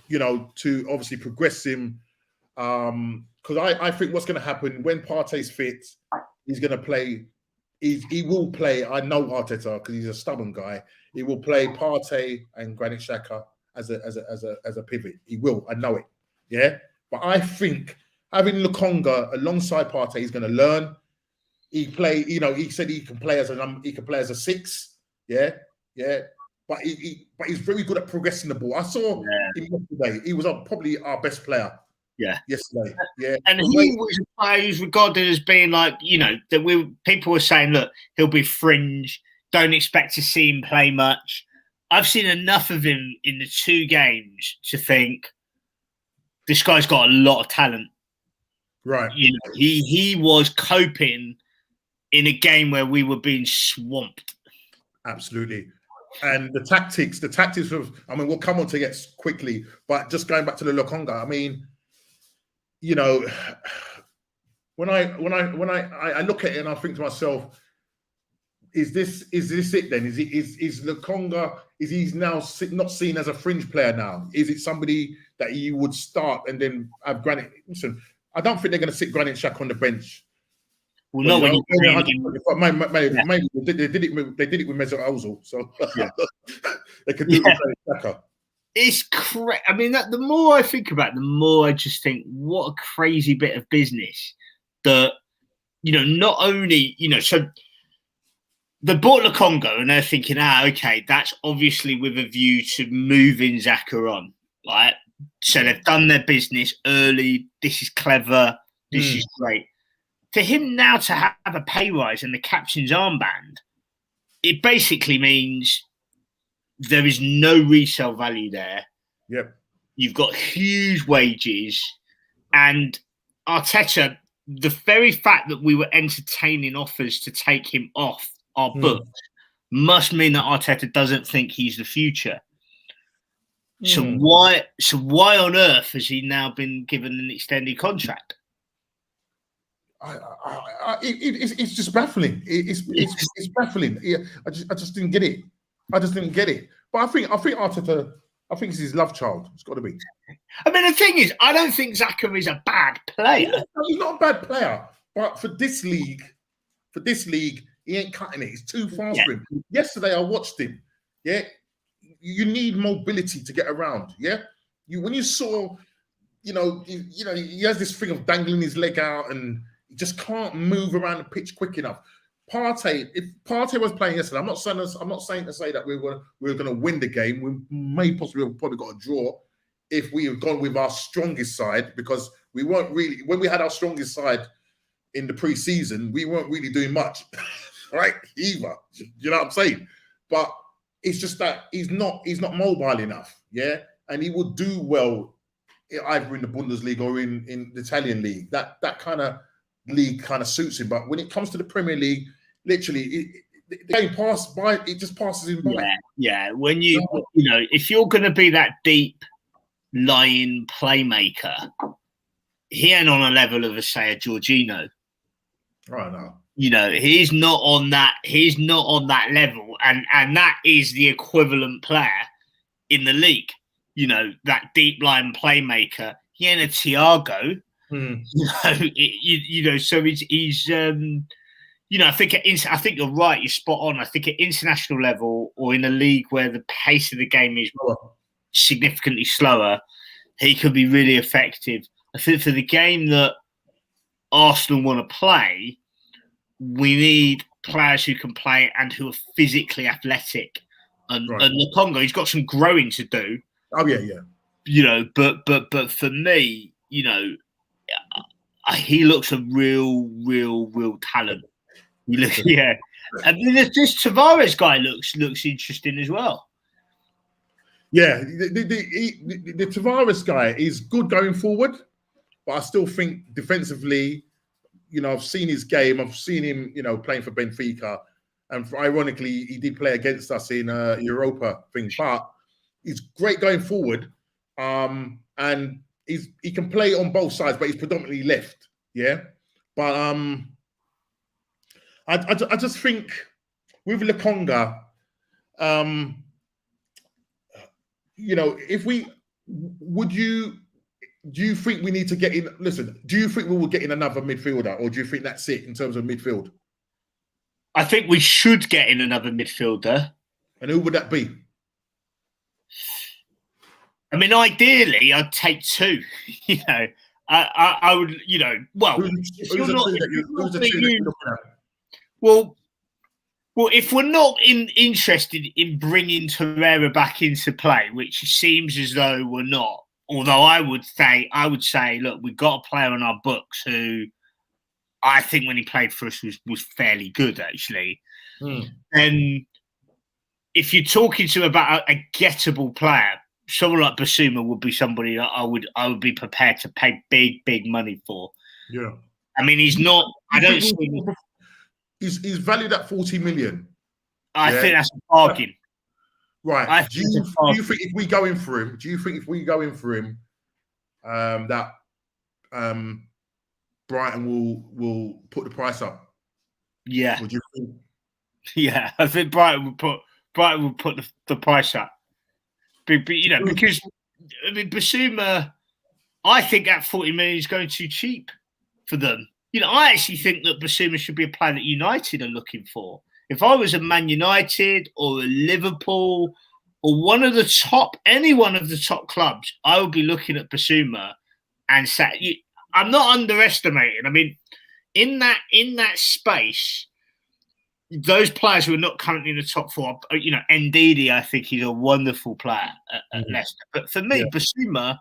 To obviously progress him. Because I think what's going to happen when Partey's fit, he's going to play. He will play. I know Arteta because he's a stubborn guy. He will play Partey and Granit Xhaka as a pivot. He will. I know it. Yeah, but I think having Lokonga alongside Partey, he's going to learn. He play. He said he can play as a 6. Yeah. But he's very good at progressing the ball. I saw him yesterday. He was probably our best player. Yeah, yesterday. Yeah, and he was a player who's regarded as being like, people were saying, look, he'll be fringe. Don't expect to see him play much. I've seen enough of him in the 2 games to think this guy's got a lot of talent. Right. He was coping in a game where we were being swamped. Absolutely. And the tactics of, I mean, we'll come on to it quickly, but just going back to the Lokonga, I mean, when I look at it and I think to myself, is this it then? Is Lokonga, is he now not seen as a fringe player now? Is it somebody that you would start and then have Granit? Listen, I don't think they're going to sit Granit Xhaka on the bench. Well, not when you maybe they did it with Mesut Ozil, so they could do it with Granit Xhaka. It's crazy. I mean, the more I think about it, the more I just think, what a crazy bit of business that, not only, so they bought Lokonga and they're thinking, okay, that's obviously with a view to moving Xhaka on, right? So they've done their business early. This is clever. This is great. For him now to have a pay rise and the captain's armband, it basically means there is no resale value there. Yep. You've got huge wages. And Arteta, the very fact that we were entertaining offers to take him off our books must mean that Arteta doesn't think he's the future. So why on earth has he now been given an extended contract? It's just baffling. It's baffling. I just didn't get it. But I think Arteta, I think it's his love child. It's got to be. I mean, the thing is, I don't think Xhaka is a bad player. He's not a bad player, but for this league, he ain't cutting it. He's too fast for him. Yesterday, I watched him. Yeah, you need mobility to get around. Yeah, when you saw, he has this thing of dangling his leg out and he just can't move around the pitch quick enough. Partey, if Partey was playing yesterday, I'm not saying to say that we were going to win the game. We may possibly have probably got a draw if we had gone with our strongest side, because we weren't really, when we had our strongest side in the pre-season, we weren't really doing much, right? Either, you know what I'm saying? But it's just that he's not mobile enough, yeah, and he would do well either in the Bundesliga or in the Italian league. That kind of league kind of suits him. But when it comes to the Premier League, literally, the game it just passes him by. Yeah. When if you're going to be that deep lying playmaker, he ain't on a level of, say, a Jorginho. Right now. You know, he's not on that. He's not on that level, and that is the equivalent player in the league. You know, that deep line playmaker. He ain't a Thiago. You know, so he's you know, I think you're right. You're spot on. I think at international level or in a league where the pace of the game is significantly slower, he could be really effective. I think for the game that Arsenal want to play, we need players who can play and who are physically athletic. And Lokonga, he's got some growing to do. Oh yeah. You know, but for me, you know, he looks a real talent. Yeah, and then this Tavares guy looks interesting as well. Yeah, the Tavares guy is good going forward, but I still think defensively, you know, I've seen his game. I've seen him, you know, playing for Benfica, and ironically, he did play against us in Europa thing. But he's great going forward, and he can play on both sides, but he's predominantly left. Yeah, but I just think with Lokonga, you know, do you think we need to get in? Listen, do you think we will get in another midfielder, or do you think that's it in terms of midfield? I think we should get in another midfielder. And who would that be? I mean, ideally, I'd take two. You know, I would. You know, well, who's the two that you're looking at? Well, if we're not interested in bringing Torreira back into play, which seems as though we're not, although I would say, look, we've got a player on our books who I think when he played for us was fairly good, actually. And if you're talking to him about a gettable player, someone like Basuma would be somebody that I would be prepared to pay big money for. Yeah, I mean, he's not. I don't. He's valued at 40 million. I think that's a bargain. Right. Do you think if we go in for him, that Brighton will put the price up? Yeah. Would you think? Yeah, I think Brighton would put the price up. But you know, because I mean, Basuma, I think at 40 million is going too cheap for them. You know, I actually think that Basuma should be a player that United are looking for. If I was a Man United or a Liverpool or any one of the top clubs, I would be looking at Basuma and say, I'm not underestimating. I mean, in that space, those players who are not currently in the top four, you know, Ndidi, I think he's a wonderful player at Leicester. But for me, Basuma,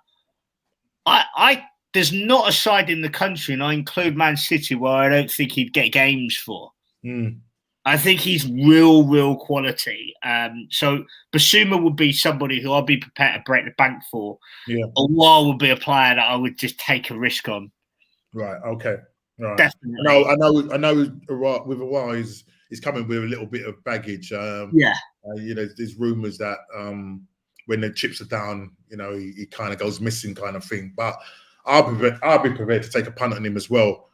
there's not a side in the country, and I include Man City, where I don't think he'd get games for. I think he's real quality. So Basuma would be somebody who I'd be prepared to break the bank for. Yeah. Awar would be a player that I would just take a risk on. Right. Okay. Right. Definitely. I know. With Awar, he's coming with a little bit of baggage. You know, there's rumours that when the chips are down, you know, he kind of goes missing, kind of thing. But I'll be prepared to take a punt on him as well.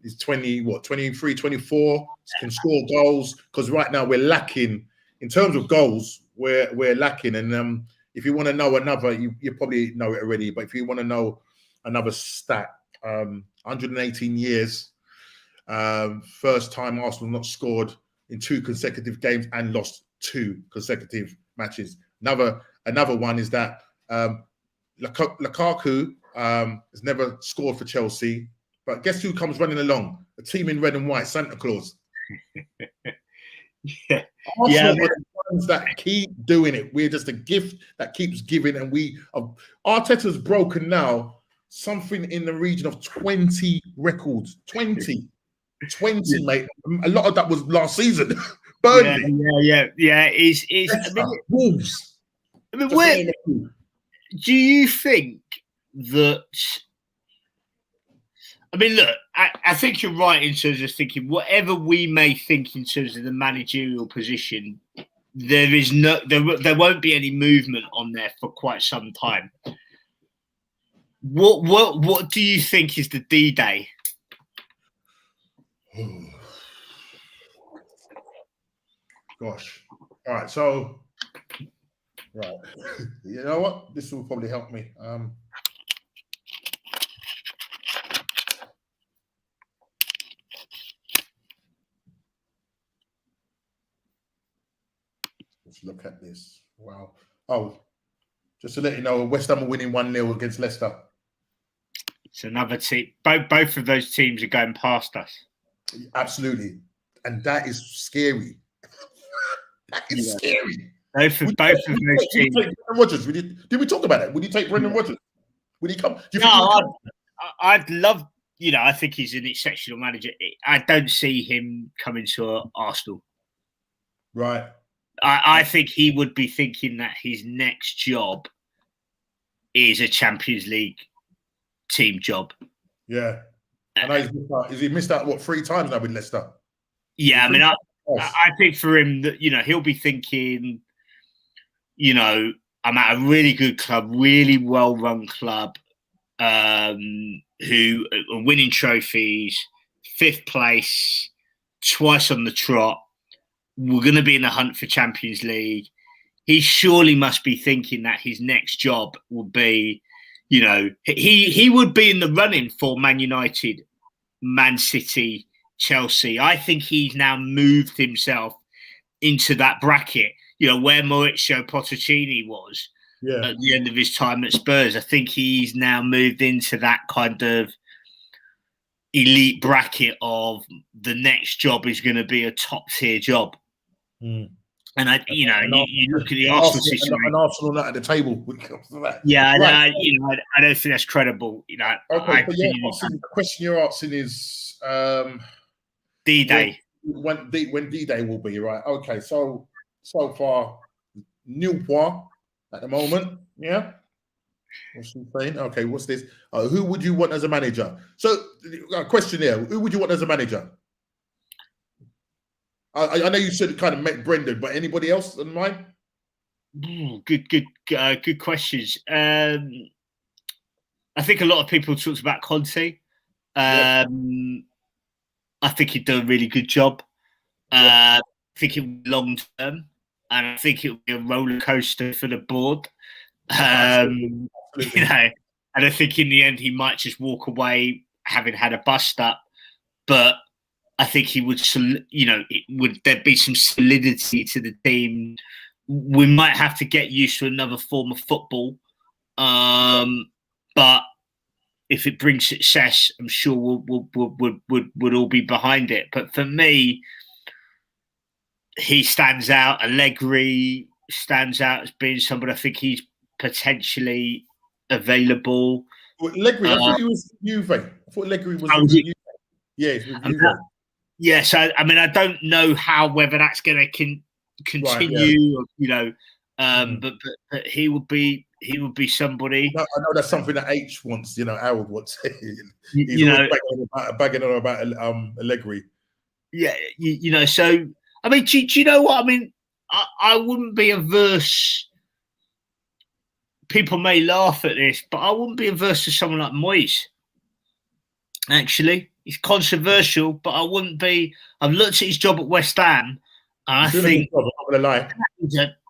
He's 23, 24, can score goals, because right now we're lacking in terms of goals. We're lacking, and if you want to know another, you probably know it already, but if you want to know another stat, 118 years, first time Arsenal not scored in 2 consecutive games and lost 2 consecutive matches. Another one is that Lukaku has never scored for Chelsea, but guess who comes running along? A team in red and white, Santa Claus. Arsenal are the ones that keep doing it. We're just a gift that keeps giving, and Arteta's broken now something in the region of 20 records. 20, mate. A lot of that was last season. Burnley. Yeah. Wolves. I mean, do you think that? I mean, look, I think you're right in terms of thinking whatever we may think in terms of the managerial position, there won't be any movement on there for quite some time. What do you think is the D-Day? Gosh. All right. So, right. You know what? This will probably help me. Let's look at this. Wow. Oh, just to let you know, West Ham are winning 1-0 against Leicester. It's another team. Both of those teams are going past us. Absolutely. And that is scary. That is scary. Both of those teams. Rodgers, did we talk about it? Would you take Brendan Rodgers? Would he come? I'd love, I think he's an exceptional manager. I don't see him coming to Arsenal. Right. I think he would be thinking that his next job is a Champions League team job. Yeah. And he missed out, what, 3 times now with Leicester? Yeah, I mean, I think for him that, he'll be thinking, I'm at a really good club, really well-run club, who are winning trophies, 5th place, twice on the trot. We're going to be in the hunt for Champions League. He surely must be thinking that his next job will be, he would be in the running for Man United, Man City, Chelsea. I think he's now moved himself into that bracket, where Mauricio Pochettino was at the end of his time at Spurs. I think he's now moved into that kind of elite bracket of the next job is going to be a top tier job. Mm. And you look at the Arsenal situation. And Arsenal not at the table when it comes to that. Yeah, right. I don't think that's credible. Okay, the question you're asking is D-Day. When D-Day will be, right? Okay, so far, nil point at the moment. Yeah. What's she saying? Okay, what's this? Who would you want as a manager? So, question here: who would you want as a manager? I know you said kind of met Brendan, but anybody else in mind? Good questions. I think a lot of people talked about Conte. I think he'd do a really good job. I think it would be long term, and I think it would be a roller coaster for the board. Absolutely. And I think in the end he might just walk away having had a bust up, but I think he would, would there be some solidity to the team? We might have to get used to another form of football, but if it brings success, I'm sure we'll all be behind it. But for me, he stands out. Allegri stands out as being somebody I think he's potentially available. Well, Allegri, I thought he was Juve. I thought Allegri was Juve. Yeah, it's with Juve. Yes, I don't know whether that's going to continue. Right, but he would be somebody. I know that's something that H wants. Harold wants. He's bagging on about Allegri. Yeah, So I mean, do you know what I mean? I wouldn't be averse. People may laugh at this, but I wouldn't be averse to someone like Moyes. Actually, it's controversial, but I wouldn't be. I've looked at his job at West Ham, and I think I'm not gonna lie.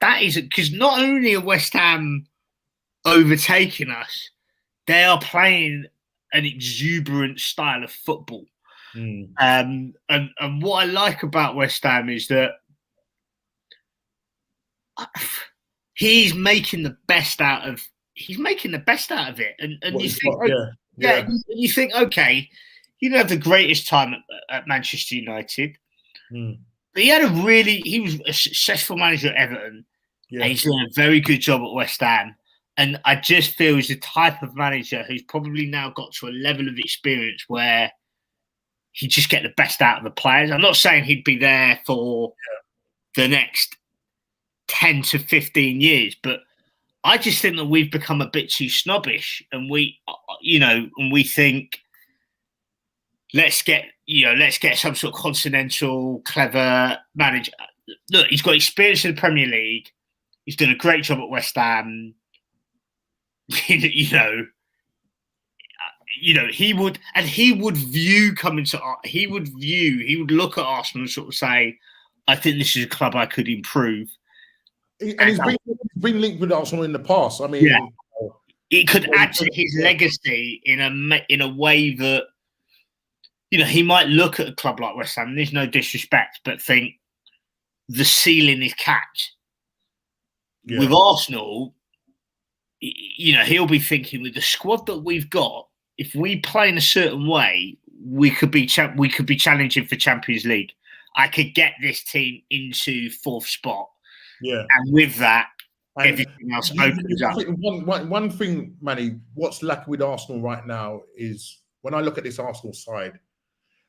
That is because not only are West Ham overtaking us, they are playing an exuberant style of football. Mm. And what I like about West Ham is that he's making the best out of it. And you think, you think, okay, he didn't have the greatest time at Manchester United. Mm. But he was a successful manager at Everton. Yeah. And he's doing a very good job at West Ham. And I just feel he's the type of manager who's probably now got to a level of experience where he'd just get the best out of the players. I'm not saying he'd be there for the next 10 to 15 years, but I just think that we've become a bit too snobbish, and we think let's get some sort of continental clever manager. Look, he's got experience in the Premier League. He's done a great job at West Ham. He would look at Arsenal and sort of say, I think this is a club I could improve. And he's been linked with Arsenal in the past. I mean, yeah, it could add to his legacy in a way that, you know, he might look at a club like West Ham, there's no disrespect, but think the ceiling is capped. Yeah. With Arsenal, you know, he'll be thinking, with the squad that we've got, if we play in a certain way, we could be challenging for Champions League. I could get this team into 4th spot. Yeah. And with that, everything else opens up. I think one thing, Manny, what's lacking with Arsenal right now is, when I look at this Arsenal side,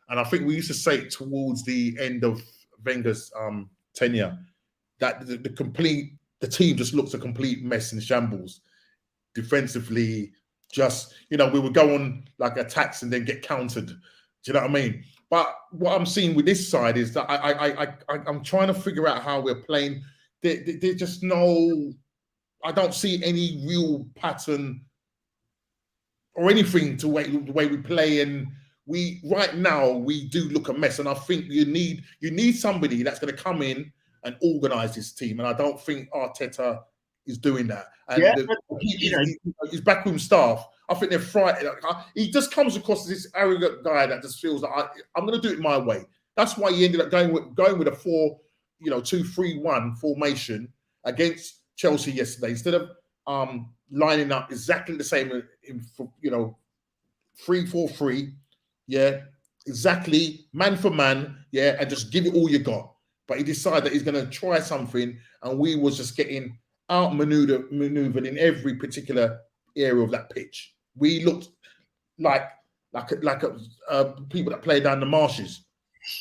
and I think we used to say it towards the end of Wenger's tenure, that the team just looks a complete mess in shambles. Defensively, just, you know, we would go on like attacks and then get countered. Do you know what I mean? But what I'm seeing with this side is that I'm trying to figure out how we're playing. There's just no, I don't see any real pattern or anything to the way we play. And right now we do look a mess. And I think you need somebody that's going to come in and organize this team. And I don't think Arteta is doing that. And his backroom staff, I think they're frightened. He just comes across as this arrogant guy that just feels like, I'm going to do it my way. That's why he ended up going with a 2-3-1 formation against Chelsea yesterday, instead of lining up exactly the same in 3-4-3. Yeah, exactly, man for man. Yeah, and just give it all you got. But he decided that he's going to try something, and we was just getting outmaneuvered in every particular area of that pitch. We looked like people that play down the marshes.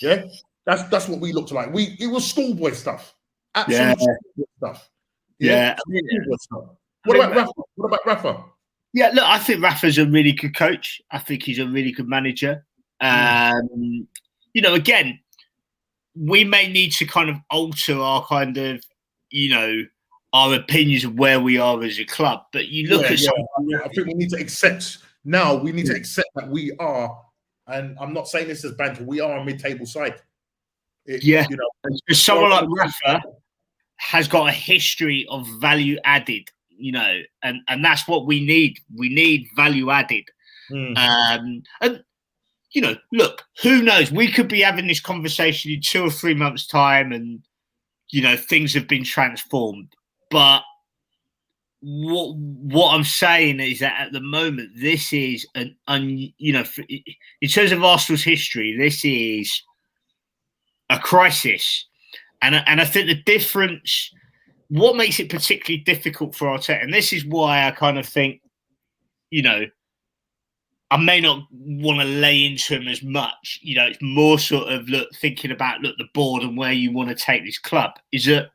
Yeah, that's what we looked like. It was schoolboy stuff, absolute schoolboy stuff. Yeah. What about Rafa? Yeah, look, I think Rafa's a really good coach. I think he's a really good manager. You know, again, we may need to kind of alter our kind of, you know, our opinions of where we are as a club. But you look at I think we need to accept now. We need to accept that we are, and I'm not saying this as banter, we are a mid-table side. You know, someone like Rafa has got a history of value added, you know, and that's what we need. We need value added. And you know, look, who knows? We could be having this conversation in 2 or 3 months' time, and you know, things have been transformed. But what I'm saying is that at the moment, this is you know, in terms of Arsenal's history, this is a crisis. And I think the difference, what makes it particularly difficult for Arteta, and this is why I kind of think, you know, I may not want to lay into him as much. You know, it's more sort of thinking about the board and where you want to take this club. Is that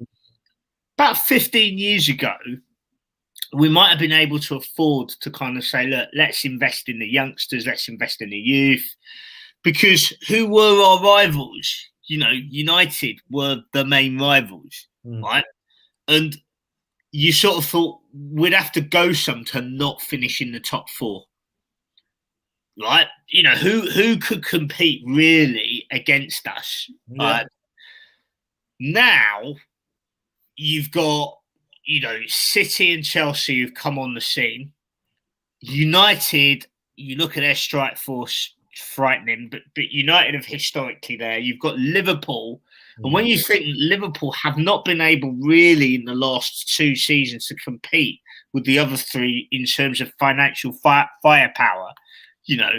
about 15 years ago, we might have been able to afford to kind of say, look, let's invest in the youngsters, let's invest in the youth, because who were our rivals? You know, United were the main rivals, right? And you sort of thought we'd have to go some to not finish in the top 4, right? You know, who could compete really against us? Right? Now you've got, you know, City and Chelsea who've come on the scene. United, you look at their strike force, frightening, but United have historically there. You've got Liverpool, and when you think Liverpool have not been able really in the last 2 seasons to compete with the other 3 in terms of financial firepower, you know,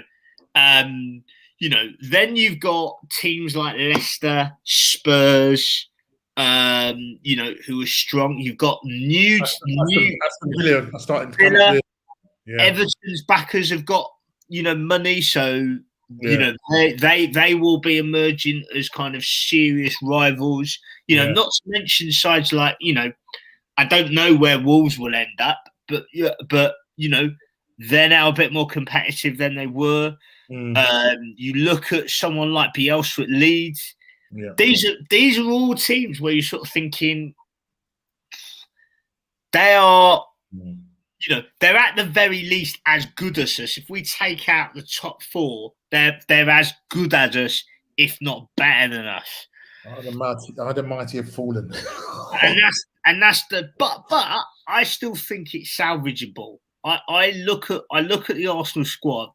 then you've got teams like Leicester, Spurs, you know, who are strong. You've got new Villa starting to come up. Everton's backers have got, you know, money, so you know, they will be emerging as kind of serious rivals. You know, not to mention sides like, you know, I don't know where Wolves will end up, but you know, they're now a bit more competitive than they were. You look at someone like Bielsa at Leeds. These are all teams where you're sort of thinking they are. You know, they're at the very least as good as us. If we take out the top 4, they're as good as us, if not better than us. The mighty have fallen. and that's the but I still think it's salvageable. I look at the Arsenal squad,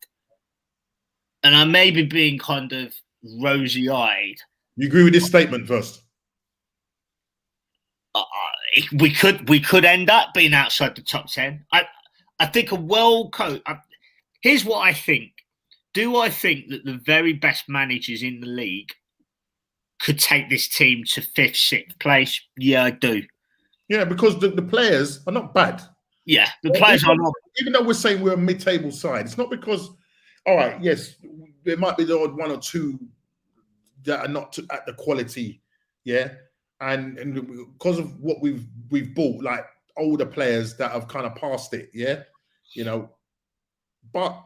and I may be being kind of rosy eyed. You agree with this statement first? We could end up being outside the top 10. I think a well coach. Here's what I think. Do I think that the very best managers in the league could take this team to 5th, 6th place? Yeah, I do. Yeah, because the players are not bad. Yeah, the players are not. Even though we're saying we're a mid-table side, it's not because, all right, yes, there might be the odd one or two that are not at the quality, yeah, and because of what we've bought, like older players that have kind of passed it, yeah, but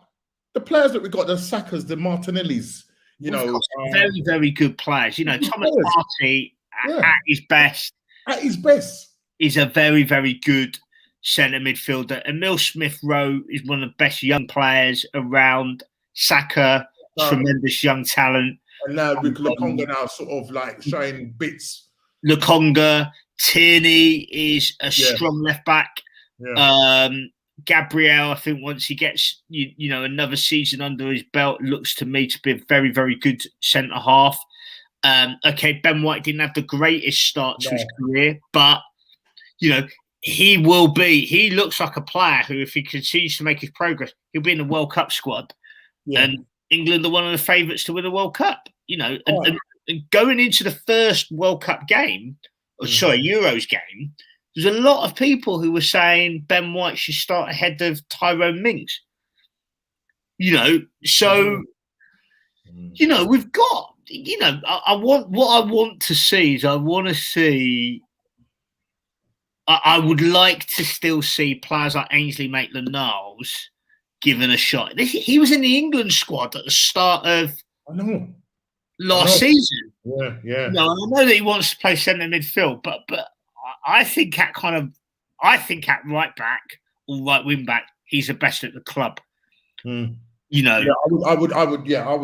the players that we got, the Sakas, the Martinellis, very, very good players. Thomas Partey at his best. At his best. Is a very, very good centre midfielder. Emile Smith-Rowe is one of the best young players around. Saka, tremendous young talent. And now Lokonga now sort of like showing bits. Lokonga, Tierney is a strong left back. Yeah. Gabriel, I think once he gets another season under his belt, looks to me to be a very, very good centre half. Okay, Ben White didn't have the greatest start to his career, but he looks like a player who, if he continues to make his progress, he'll be in the World Cup squad. Yeah. And England are one of the favourites to win the World Cup, and going into the first World Cup game, Euros game, there's a lot of people who were saying Ben White should start ahead of Tyrone Mings. We've got, I want to see I would like to still see players like Ainsley Maitland-Niles given a shot. He was in the England squad at the start of last season. Yeah. I know that he wants to play centre midfield, but I think at right back or right wing back, he's the best at the club. I would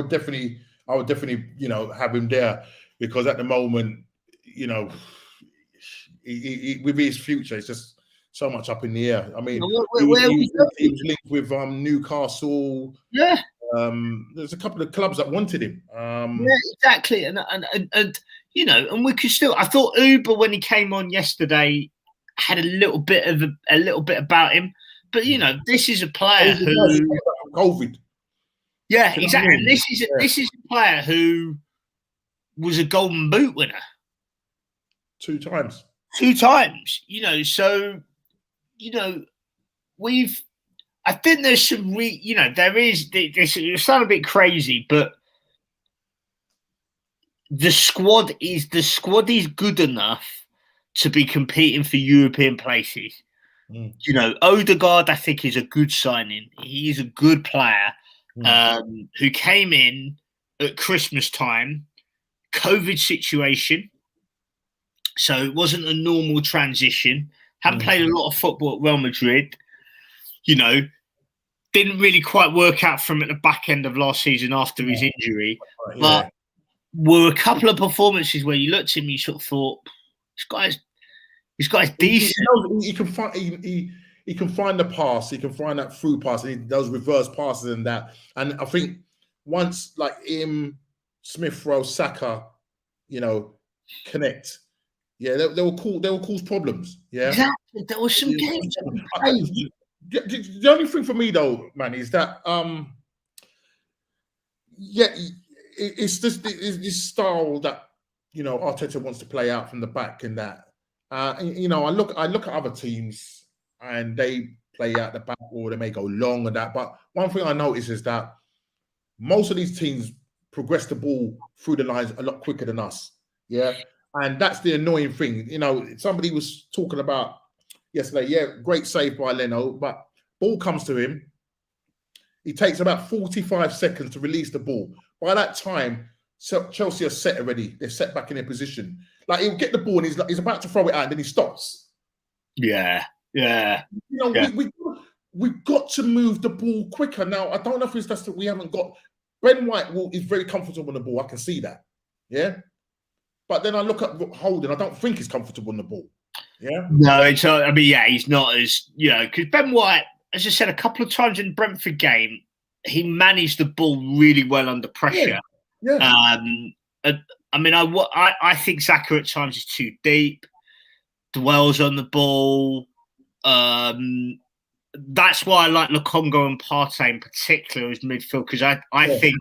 definitely have him there, because at the moment, with his future, it's just so much up in the air. I mean, he was linked with Newcastle. Yeah. There's a couple of clubs that wanted him. Yeah, exactly. And we could still. I thought Uber, when he came on yesterday, had a little bit about him. But this is a player who COVID. Yeah, exactly. And this is a player who was a Golden Boot winner 2 times. So I think there's some there is this. It sounds a bit crazy, but the squad is good enough to be competing for European places. Odegaard, I think, is a good signing. He's a good player who came in at Christmas time, COVID situation. So it wasn't a normal transition. Hadn't played a lot of football at Real Madrid. Didn't really quite work out for him at the back end of last season after his injury. Yeah. But were a couple of performances where you looked at him, you sort of thought, this guy's decent. He can find the pass. He can find that through pass. And he does reverse passes and that. And I think once like him, Smith-Rowe, Saka, connect. Yeah, they will cause problems. Yeah, exactly. There was some games. The only thing for me though, man, is that it's just this style that Arteta wants to play out from the back, and that I look at other teams and they play out the back, or they may go long and that. But one thing I notice is that most of these teams progress the ball through the lines a lot quicker than us. Yeah. And that's the annoying thing. Somebody was talking about yesterday, great save by Leno, but ball comes to him. He takes about 45 seconds to release the ball. By that time, Chelsea are set already. They're set back in their position. Like, he'll get the ball and he's about to throw it out, and then he stops. Yeah. We've got to move the ball quicker. Now, I don't know if it's just that we haven't got... Ben White is very comfortable on the ball. I can see that. Yeah? But then I look at Holding. I don't think he's comfortable on the ball. Yeah. No, I mean, yeah, he's not as because Ben White, as I said a couple of times in the Brentford game, he managed the ball really well under pressure. Yeah. I mean, I think Xhaka at times is too deep, dwells on the ball. That's why I like Lokonga and Partey in particular as midfield, because I think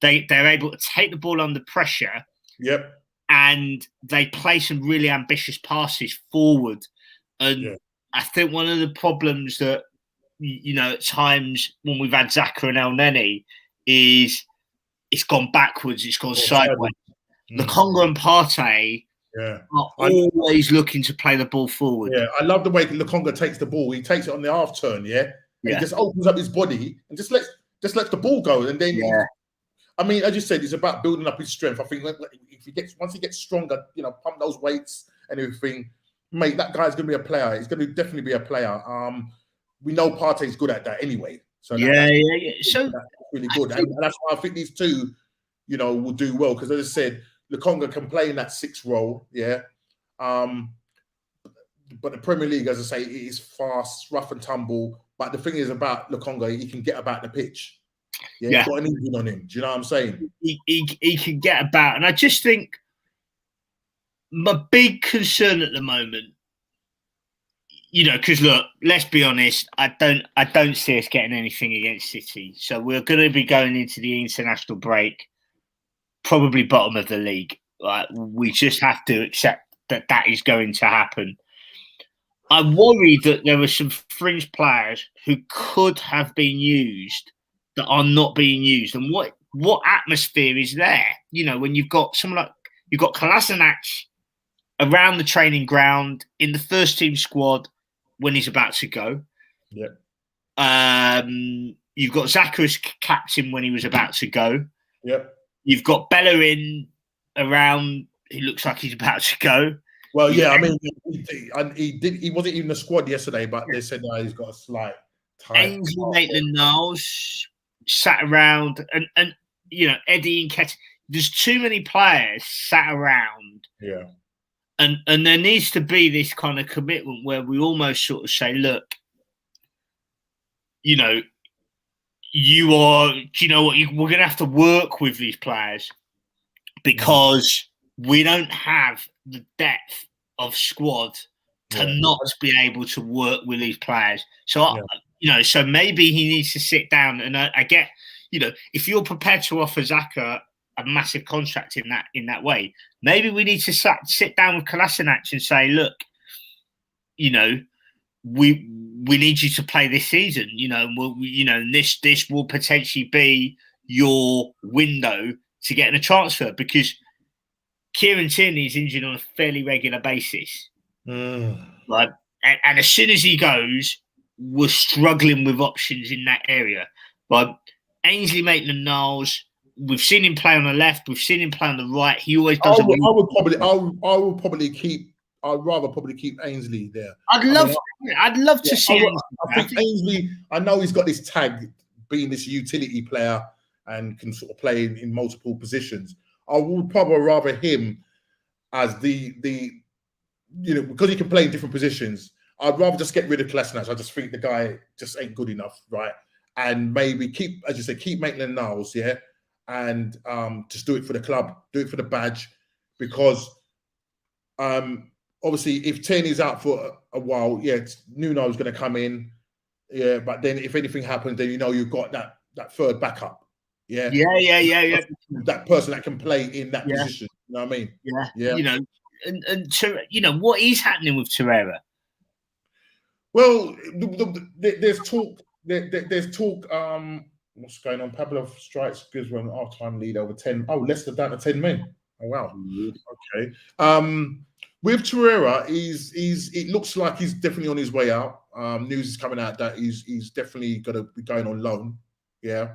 they're able to take the ball under pressure. Yep. And they play some really ambitious passes forward. And I think one of the problems that, at times when we've had Xhaka and El Neni is it's gone backwards, it's gone sideways. Lokonga and Partey are always looking to play the ball forward. Yeah, I love the way Lokonga takes the ball. He takes it on the half turn, and he just opens up his body and just lets the ball go. And then I mean, as you said, it's about building up his strength. I think if once he gets stronger, pump those weights and everything, mate, that guy's going to be a player. He's going to definitely be a player. We know Partey's good at that anyway. So So that's really good, and that's why I think these two, will do well, because as I said, Lokonga can play in that 6th role. But the Premier League, as I say, it is fast, rough and tumble. But the thing is about Lokonga, he can get about the pitch. He's got an engine on him. Do you know what I'm saying? He can get about. And I just think my big concern at the moment, because look, let's be honest, I don't see us getting anything against City. So we're going to be going into the international break, probably bottom of the league. Right? We just have to accept that is going to happen. I worry that there were some fringe players who could have been used that are not being used, and what atmosphere is there? When you've got someone like Kolasinac around the training ground in the first team squad when he's about to go. Yeah. You've got Xhaka as captain when he was about to go. Yeah. You've got Bellerin around. He looks like he's about to go. Well, yeah. I mean, he wasn't even in the squad yesterday, but they said he's got a slight. Ainsley Maitland-Niles sat around, and Eddie and Ketty. There's too many players sat around. Yeah. And there needs to be this kind of commitment where we almost sort of say, look, you are, we're going to have to work with these players because we don't have the depth of squad to not be able to work with these players. So, so maybe he needs to sit down, and I get, if you're prepared to offer Xhaka a massive contract in that way, maybe we need to sit down with Kolasinac and say, look, we need you to play this season, this will potentially be your window to getting a transfer, because Kieran Tierney is injured on a fairly regular basis. Like, and as soon as he goes, we're struggling with options in that area. Like Ainsley Maitland-Niles, we've seen him play on the left. We've seen him play on the right. He always does. I'd rather probably keep Ainsley there. I'd love to see. I think Ainsley. I know he's got this tag being this utility player and can sort of play in multiple positions. I would probably rather him as the because he can play in different positions. I'd rather just get rid of Kolasinac. I just think the guy just ain't good enough, right? And maybe keep, as you say, keep Maitland-Niles, and just do it for the club, do it for the badge, because obviously if Tierney's out for a while, Nuno's going to come in, but then if anything happens, then you've got that third backup, that person that can play in that position. You know what I mean? And what is happening with Torreira? Well, there's talk. There's talk. What's going on? Pablo strikes gives one half-time lead over 10. Oh, Leicester down to 10 men. Oh wow. Okay. With Torreira, it looks like he's definitely on his way out. News is coming out that he's definitely going to be going on loan. Yeah.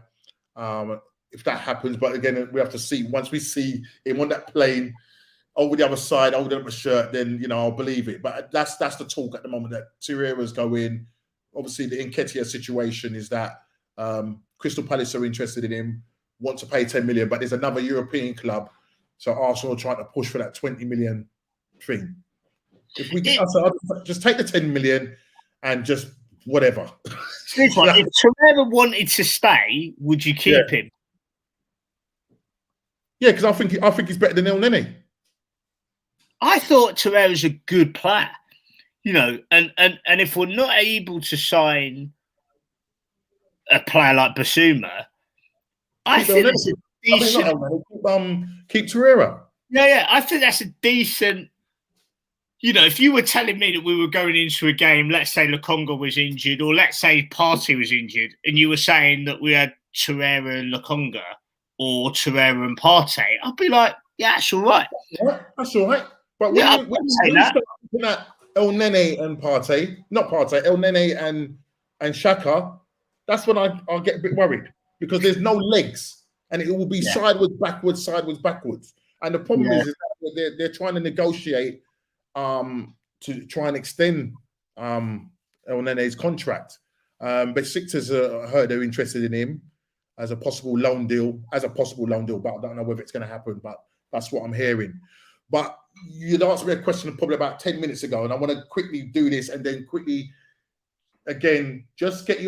If that happens, but again, we have to see. Once we see him on that plane over the other side, holding up a shirt, then I'll believe it. But that's the talk at the moment, that Torreira's going. Obviously, the Nketiah situation is that Crystal Palace are interested in him, want to pay 10 million, but there's another European club So Arsenal are trying to push for that 20 million thing. If we get, I'll just take the 10 million and just whatever. This one, if Torreira wanted to stay, would you keep him? Yeah, because I think he's better than Elneny. I thought Torreira's a good player, you know, and if we're not able to sign a player like Basuma, I think that's a decent. Keep Torreira. Yeah, I think that's a decent. You know, if you were telling me that we were going into a game, let's say Lokonga was injured, or let's say Partey was injured, and you were saying that we had Torreira and Lokonga, or Torreira and Partey, I'd be like, yeah, that's all right. That's all right. But when you start looking at Elneny and Partey, not Partey, Elneny and Xhaka, that's when I'll get a bit worried because there's no legs and it will be sideways, backwards. And the problem is that they're trying to negotiate to try and extend Elneny's contract. Besiktas heard they're interested in him as a possible loan deal, but I don't know whether it's going to happen, but that's what I'm hearing. But you'd asked me a question probably about 10 minutes ago, and I want to quickly do this and then quickly, again, just get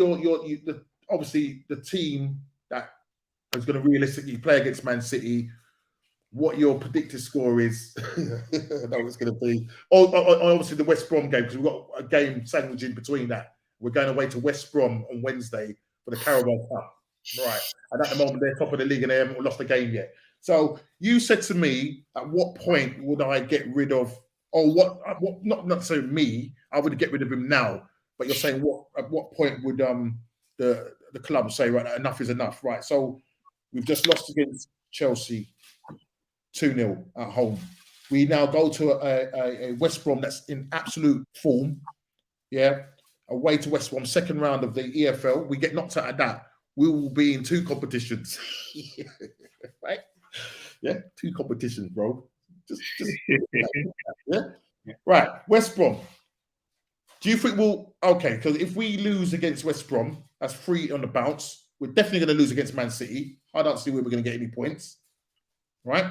obviously the team that is going to realistically play against Man City, what your predicted score is. That was going to be. Obviously the West Brom game, because we've got a game sandwiched in between that. We're going away to West Brom on Wednesday for the Carabao Cup. Right. And at the moment, they're top of the league and they haven't lost a game yet. So you said to me, at what point would I get rid of, or what not necessarily me, I would get rid of him now. But you're saying at what point would the club say, right, enough is enough, right? So we've just lost against Chelsea 2-0 at home. We now go to a West Brom that's in absolute form. Yeah. Away to West Brom, second round of the EFL. We get knocked out of that. We will be in 2 competitions. Right? Yeah, 2 competitions, bro. Just yeah. Right, West Brom. Do you think okay, because if we lose against West Brom, that's 3 on the bounce. We're definitely going to lose against Man City. I don't see where we're going to get any points. Right?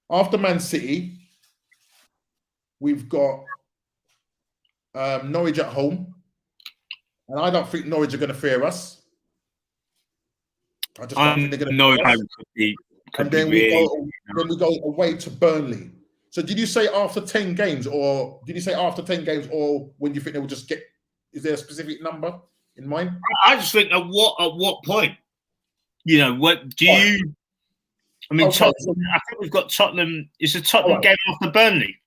After Man City, we've got Norwich at home. And I don't think Norwich are going to fear us. I just don't think they're going to fear us. And then we go away to Burnley. So did you say after 10 games, or did you say after 10 games, or when you think they will just get? Is there a specific number in mind? I just think at what point? You know, what do you? I mean, I think we've got Tottenham. It's a Tottenham game after Burnley.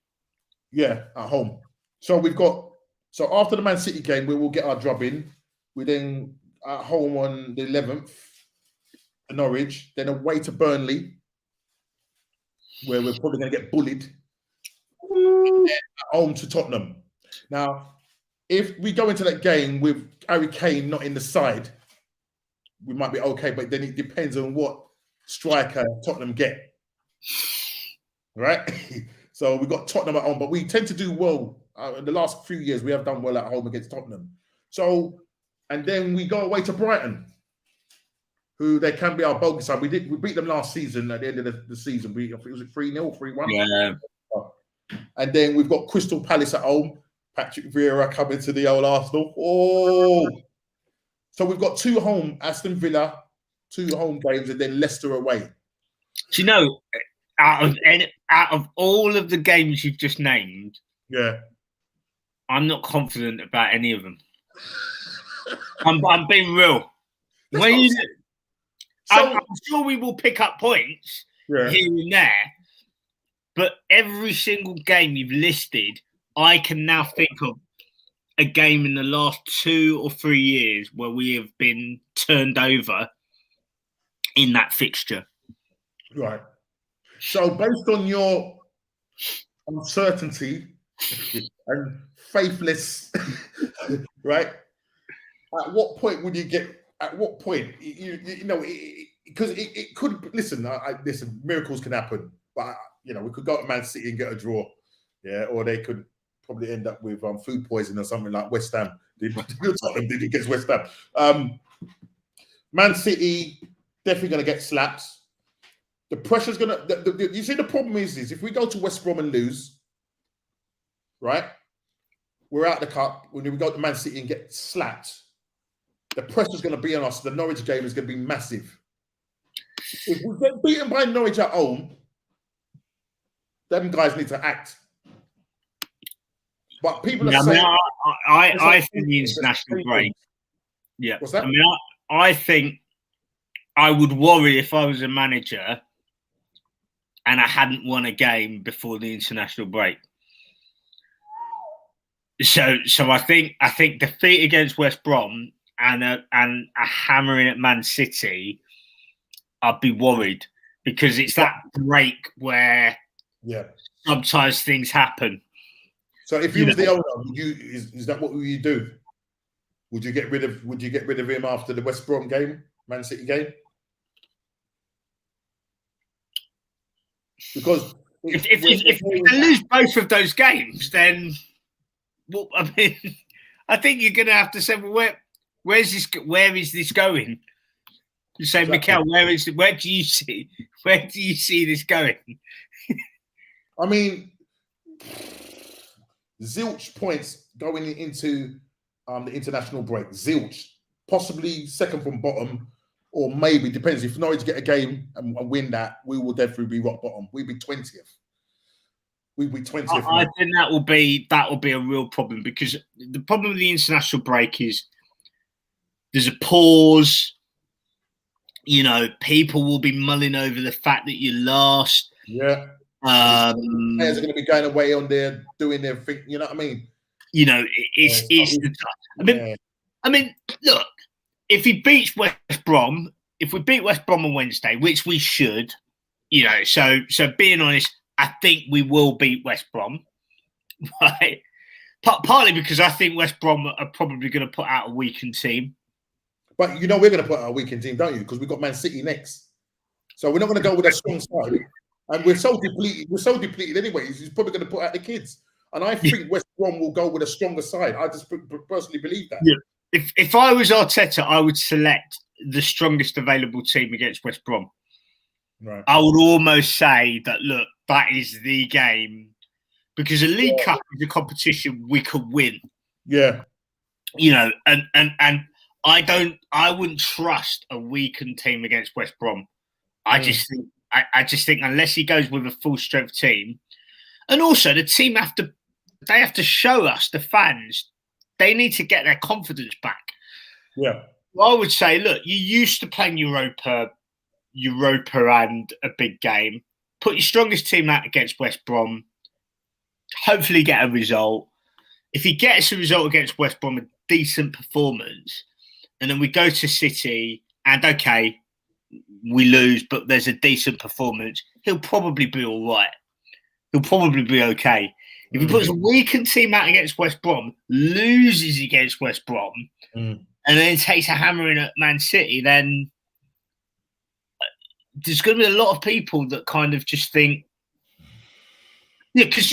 Yeah, at home. So we've got. So after the Man City game, we will get our job in. We then at home on the 11th. Norwich, then away to Burnley, where we're probably going to get bullied, and at home to Tottenham. Now, if we go into that game with Harry Kane not in the side, we might be okay, but then it depends on what striker Tottenham get. Right? So we've got Tottenham at home, but we tend to do well. In the last few years, we have done well at home against Tottenham. So, and then we go away to Brighton, who they can be our bogey side. We beat them last season at the end of the season. I think it was 3-0, 3-1. Yeah. And then we've got Crystal Palace at home. Patrick Vieira coming to the old Arsenal. Oh, so we've got 2 home Aston Villa, 2 home games, and then Leicester away. Do you know, out of all of the games you've just named, I'm not confident about any of them. I'm being real. I'm sure we will pick up points here and there, but every single game you've listed, I can now think of a game in the last 2 or 3 years where we have been turned over in that fixture. Right. So based on your uncertainty and faithless, right? At what point would you get? At what point, you know, because it could, listen, listen, miracles can happen, but, you know, we could go to Man City and get a draw, or they could probably end up with food poisoning or something like West Ham. Tottenham did against West Ham. Man City, definitely going to get slapped. The pressure's gonna. You see, the problem is if we go to West Brom and lose, right? We're out the cup. When we go to Man City and get slapped, the pressure's going to be on us. The Norwich game is going to be massive. If we get beaten by Norwich at home, them guys need to act. But people are saying, I think the international break. Yeah, what's that? I mean, I think I would worry if I was a manager and I hadn't won a game before the international break. So I think defeat against West Brom and a hammering at Man City, I'd be worried because it's that break where sometimes things happen. So if you was the owner, is that what would you do? Would you get rid of him after the West Brom game, Man City game? Because if they lose both of those games, then well, I mean, I think you're going to have to say, well, where is this going? You say, Mikel, where do you see this going? I mean, zilch points going into the international break. Zilch, possibly second from bottom, or maybe depends. If Norwich get a game and win that, we will definitely be rock bottom. We'd be 20th. We'd be 20th. I think that will be a real problem because the problem with the international break is there's a pause. You know, people will be mulling over the fact that you lost. Yeah. Players are going to be going away on there doing their thing. You know what I mean? You know, I mean, look, if he beats West Brom, if we beat West Brom on Wednesday, which we should, you know, so being honest, I think we will beat West Brom, right? Partly because I think West Brom are probably going to put out a weakened team. But you know we're going to put out a weakened team, don't you? Because we've got Man City next. So we're not going to go with a strong side. And we're so depleted. We're so depleted anyway. He's probably going to put out the kids. And I think West Brom will go with a stronger side. I just personally believe that. Yeah. If I was Arteta, I would select the strongest available team against West Brom. Right. I would almost say that, look, that is the game because a League Cup is a competition we could win. Yeah. You know, and I wouldn't trust a weakened team against West Brom. I just think unless he goes with a full strength team, and also the team have to show us, the fans, they need to get their confidence back. Yeah. Well, I would say, look, you used to playing Europa and a big game. Put your strongest team out against West Brom. Hopefully get a result. If he gets a result against West Brom, a decent performance, and then we go to City and okay, we lose, but there's a decent performance, he'll probably be all right. He'll probably be okay. If he puts a weakened team out against West Brom, loses against West Brom, and then takes a hammering at Man City, then there's going to be a lot of people that kind of just think, yeah, because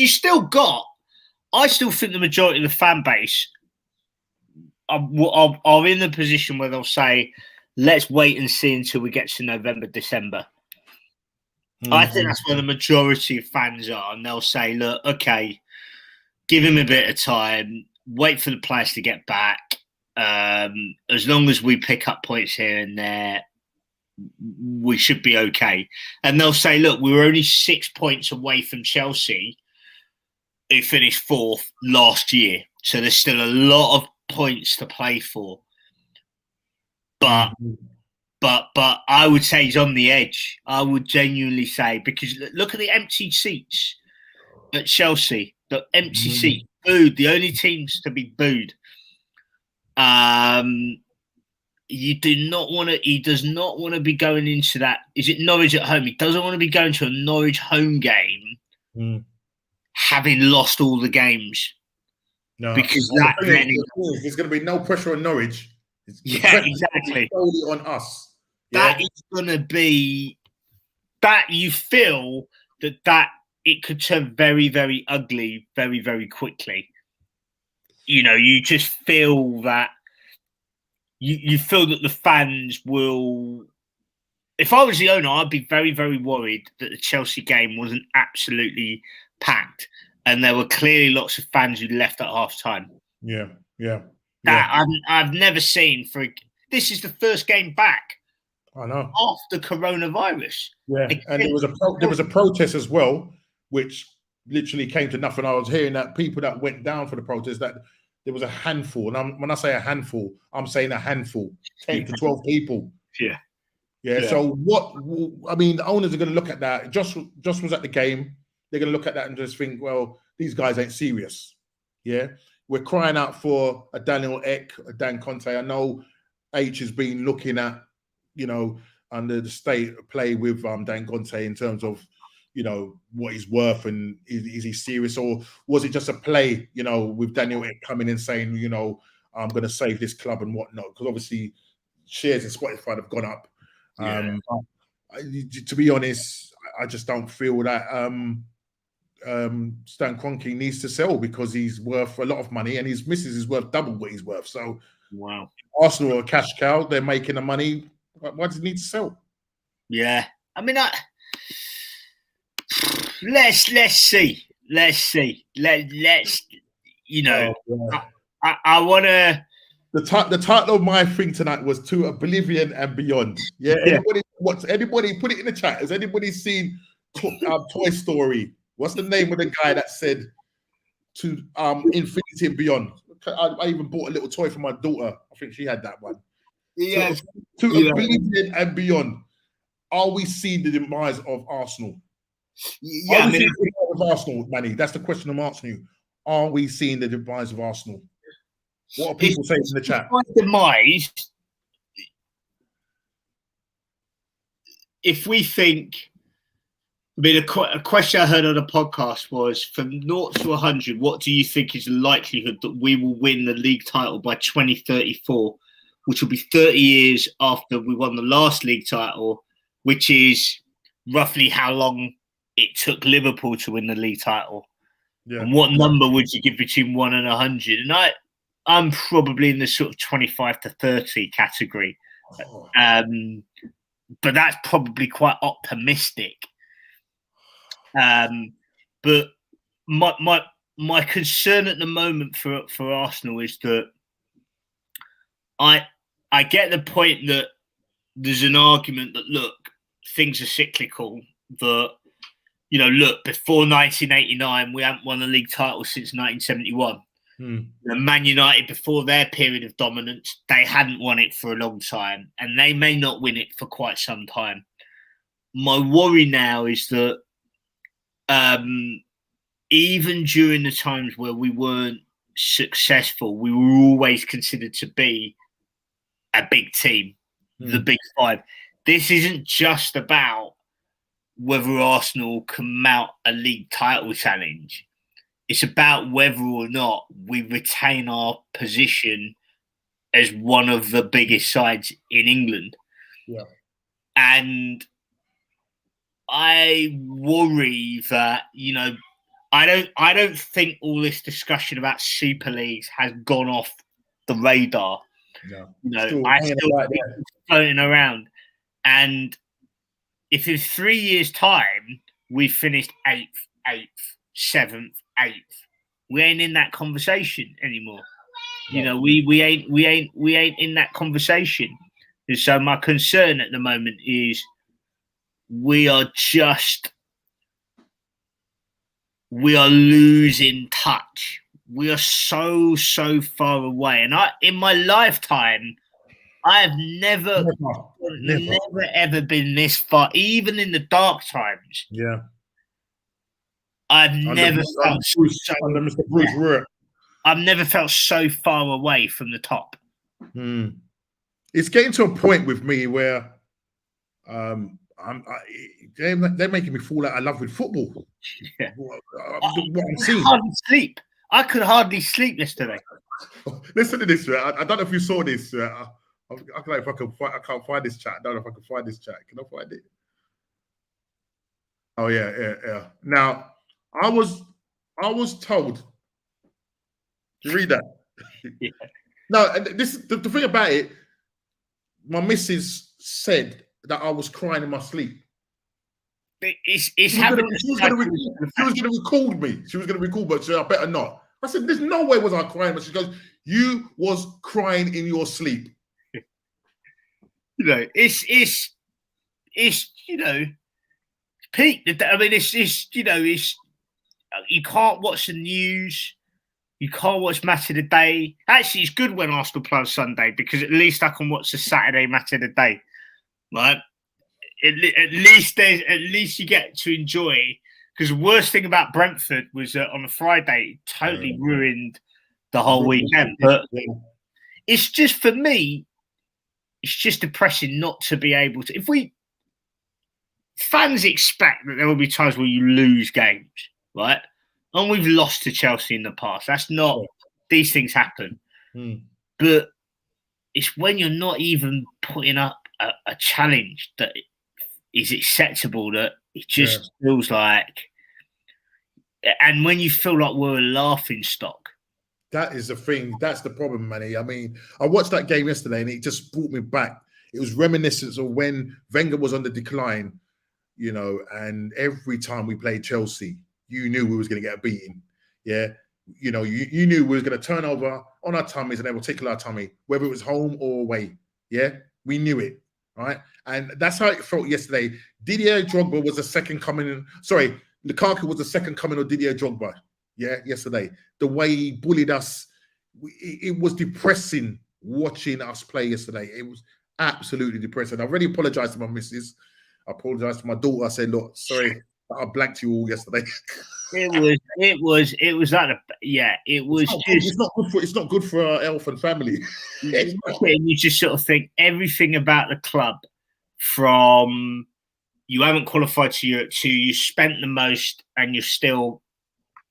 I still think the majority of the fan base are in the position where they'll say, let's wait and see until we get to November, December. I think that's where the majority of fans are. And they'll say, look, okay, give him a bit of time, wait for the players to get back. As long as we pick up points here and there, we should be okay. And they'll say, look, we were only 6 points away from Chelsea, who finished 4th last year. So there's still a lot of points to play for. But I would say he's on the edge. I would genuinely say, because look at the empty seats at Chelsea. The empty seats, booed. The only teams to be booed. You do not want to. He does not want to be going into that. Is it Norwich at home? He doesn't want to be going to a Norwich home game, having lost all the games. No, because there's going to be no pressure on Norwich. Exactly. Solely on us. That is going to be that you feel that it could turn very, very ugly very, very quickly. You know, you just feel that you feel that the fans will. if I was the owner, I'd be very, very worried that the Chelsea game wasn't absolutely packed, and there were clearly lots of fans who left at half time. Yeah. That I've never seen for. This is the first game back. I know. After coronavirus. Yeah, and there was a protest as well, which literally came to nothing. I was hearing that people that went down for the protest, that there was a handful, and when I say a handful, I'm saying a handful, 10 to 12 people. Yeah. So what? I mean, the owners are going to look at that. Josh was at the game. They're going to look at that and just think, well, these guys ain't serious. Yeah, we're crying out for a Daniel Ek, a Dan Conte. I know H has been looking at, under the state of play with Dan Conte in terms of, what he's worth, and is he serious, or was it just a play, with Daniel Ek coming in saying, I'm going to save this club and whatnot? Because obviously shares in Spotify have gone up. To be honest, I just don't feel that Stan Kroenke needs to sell, because he's worth a lot of money and his missus is worth double what he's worth. So wow, Arsenal are a cash cow. They're making the money. Why does he need to sell? Yeah, I mean, let's see. I want to. The title of my thing tonight was To Oblivion and Beyond. Yeah. Anybody put it in the chat? Has anybody seen Toy Story? What's the name of the guy that said to Infinity and Beyond? I even bought a little toy for my daughter. I think she had that one. Yeah. To Oblivion and Beyond. Are we seeing the demise of Arsenal? Yeah, the demise of Arsenal, Manny. That's the question I'm asking you. Are we seeing the demise of Arsenal? What are people saying in the chat? Demise. If we think, I mean, a question I heard on a podcast was, from 0 to 100, what do you think is the likelihood that we will win the league title by 2034, which will be 30 years after we won the last league title, which is roughly how long it took Liverpool to win the league title? Yeah. And what number would you give between 1 and 100? And I'm probably in the sort of 25 to 30 category. But that's probably quite optimistic. But my concern at the moment for Arsenal is that I get the point that there's an argument that, look, things are cyclical, that, look, before 1989, we haven't won a league title since 1971. Man United, before their period of dominance, they hadn't won it for a long time, and they may not win it for quite some time. My worry now is that even during the times where we weren't successful, we were always considered to be a big team, the Big Five. This isn't just about whether Arsenal can mount a league title challenge. It's about whether or not we retain our position as one of the biggest sides in England. Yeah. And I worry that, I don't think all this discussion about Super Leagues has gone off the radar. No. I still think it's floating around. And if in 3 years' time we finished 8th, 7th, 8th, we ain't in that conversation anymore. No. We ain't in that conversation. And so my concern at the moment is we are losing touch. We are so far away. And in my lifetime, I have never ever been this far, even in the dark times. Yeah. I've never felt so far away from the top. It's getting to a point with me where they're making me fall out of love with football. Yeah. What I'm seeing. I could hardly sleep yesterday. Listen to this. I don't know if you saw this. I don't know if I can find. I can't find this chat. I don't know if I can find this chat. Can I find it? Oh yeah. Now, I was told. You read that? Yeah. No, this the thing about it. My missus said that I was crying in my sleep. It's She was going to record me. She was going to record, but she said, I better not. I said, there's no way was I crying. But she goes, you was crying in your sleep. You know, it's you know, peak. I mean, it's you know, it's you can't watch the news. You can't watch match of the day. Actually, it's good when Arsenal play on Sunday because at least I can watch the Saturday match of the day. Right? At least you get to enjoy. Because the worst thing about Brentford was that on a Friday, it totally ruined the whole weekend. But it's just, for me, it's just depressing not to be able to. If fans expect that there will be times where you lose games, right? And we've lost to Chelsea in the past. That's not, these things happen. But it's when you're not even putting up a challenge that is acceptable that it just feels like, and when you feel like we're a laughing stock. That is the thing. That's the problem, Manny. I mean, I watched that game yesterday and it just brought me back. It was reminiscence of when Wenger was on the decline, you know, and every time we played Chelsea, you knew we was going to get a beating. Yeah. You know, you knew we was going to turn over on our tummies and they will tickle our tummy, whether it was home or away. Yeah. We knew it. Right. And that's how it felt yesterday. Didier Drogba was the second coming. Sorry, Lukaku was the second coming of Didier Drogba. Yeah, yesterday. The way he bullied us, it was depressing watching us play yesterday. It was absolutely depressing. I really apologized to my missus. I apologized to my daughter. I said, look, sorry, I blanked you all yesterday. It was that. Yeah, it was it's not good for our health and family. And you just sort of think everything about the club, from you haven't qualified to Europe to you spent the most and you still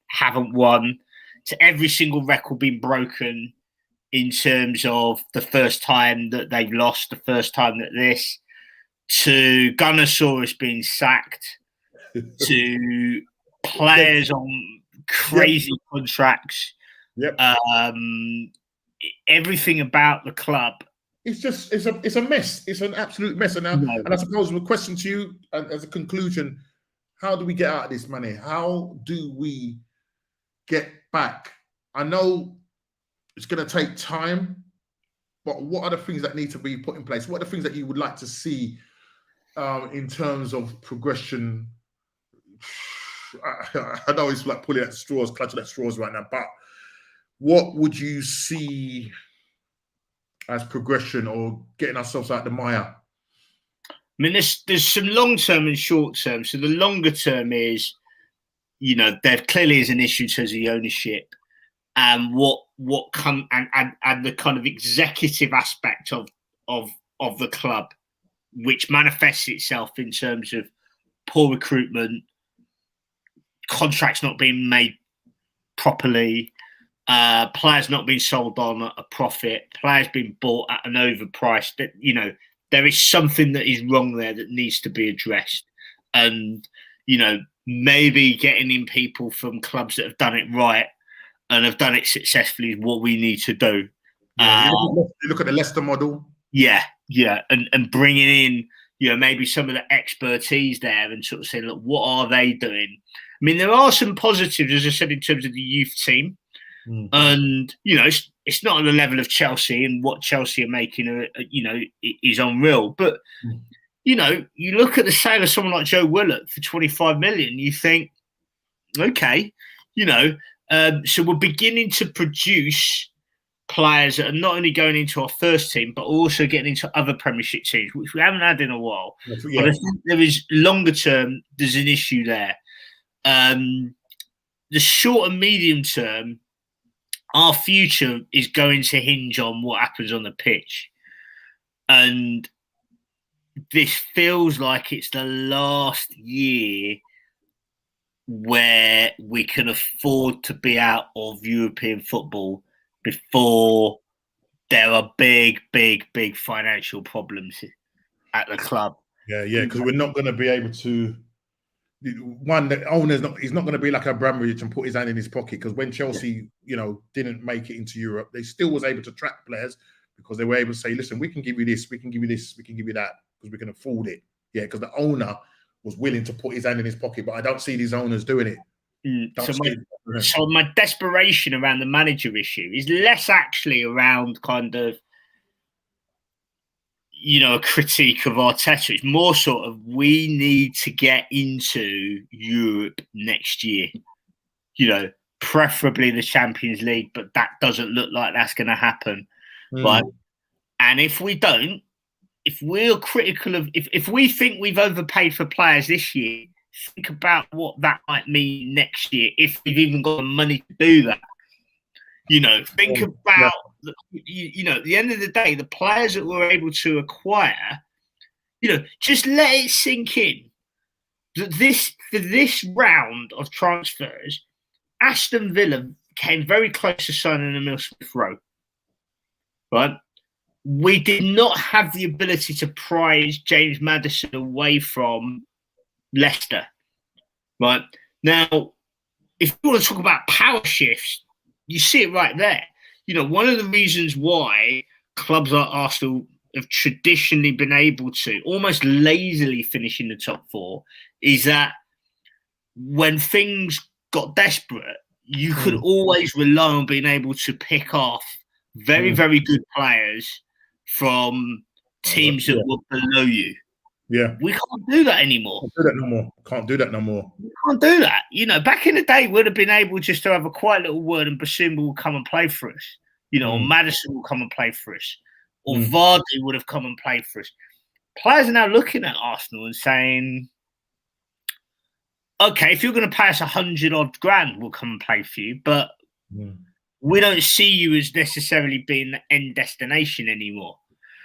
haven't won, to every single record being broken in terms of the first time that they've lost, the first time that this, to Gunnersaurus being sacked, to players on crazy contracts. Everything about the club. It's a mess. It's an absolute mess. And I suppose the question to you as a conclusion, how do we get out of this, Manny? How do we get back? I know it's going to take time, but what are the things that need to be put in place? What are the things that you would like to see in terms of progression? I know it's like pulling at straws, clutching at straws right now, but what would you see as progression or getting ourselves out of the mire? I mean, there's some long-term and short-term. So the longer term is, you know, there clearly is an issue in terms of the ownership and what come and the kind of executive aspect of the club, which manifests itself in terms of poor recruitment, contracts not being made properly, players not being sold on at a profit, players being bought at an overprice. That, you know, there is something that is wrong there that needs to be addressed. And, you know, maybe getting in people from clubs that have done it right and have done it successfully is what we need to do. You look at the Leicester model. Yeah. And bringing in, you know, maybe some of the expertise there and sort of saying, look, what are they doing? I mean, there are some positives, as I said, in terms of the youth team. And, you know, it's not on the level of Chelsea, and what Chelsea are making, you know, is unreal. But, you know, you look at the sale of someone like Joe Willock for 25 million, you think, okay, you know, so we're beginning to produce players that are not only going into our first team, but also getting into other Premiership teams, which we haven't had in a while. But I think there is longer term, there's an issue there. The short and medium term, our future is going to hinge on what happens on the pitch. And this feels like it's the last year where we can afford to be out of European football before there are big financial problems at the club. Yeah, because we're not going to be able to. One, the owner's he's not going to be like Abramovich and put his hand in his pocket, because when Chelsea, you know, didn't make it into Europe, they still was able to track players because they were able to say, listen, we can give you this, we can give you this, we can give you that. because we can afford it. Yeah, because the owner was willing to put his hand in his pocket, but I don't see these owners doing it. So my desperation around the manager issue is less actually around kind of, a critique of Arteta. It's more sort of, we need to get into Europe next year, preferably the Champions League, but that doesn't look like that's going to happen. Right. And if we don't, if we're critical of, if we think we've overpaid for players this year, think about what that might mean next year if we've even got the money to do that. Think about, at the end of the day, the players that we're able to acquire, just let it sink in that for this round of transfers, Aston Villa came very close to signing Emile Smith-Rowe, right? We did not have the ability to prize James Maddison away from Leicester, right? Now, if you want to talk about power shifts, you see it right there. One of the reasons why clubs like Arsenal have traditionally been able to almost lazily finish in the top four is that when things got desperate, you could always rely on being able to pick off very, very good players from teams that were below you. Yeah. We can't do that anymore. Can't do that no more. We can't do that. Back in the day, we'd have been able just to have a quiet little word and Basuma will come and play for us. Or Maddison will come and play for us. Or Vardy would have come and played for us. Players are now looking at Arsenal and saying, okay, if you're going to pay us 100-odd grand, we'll come and play for you. But we don't see you as necessarily being the end destination anymore.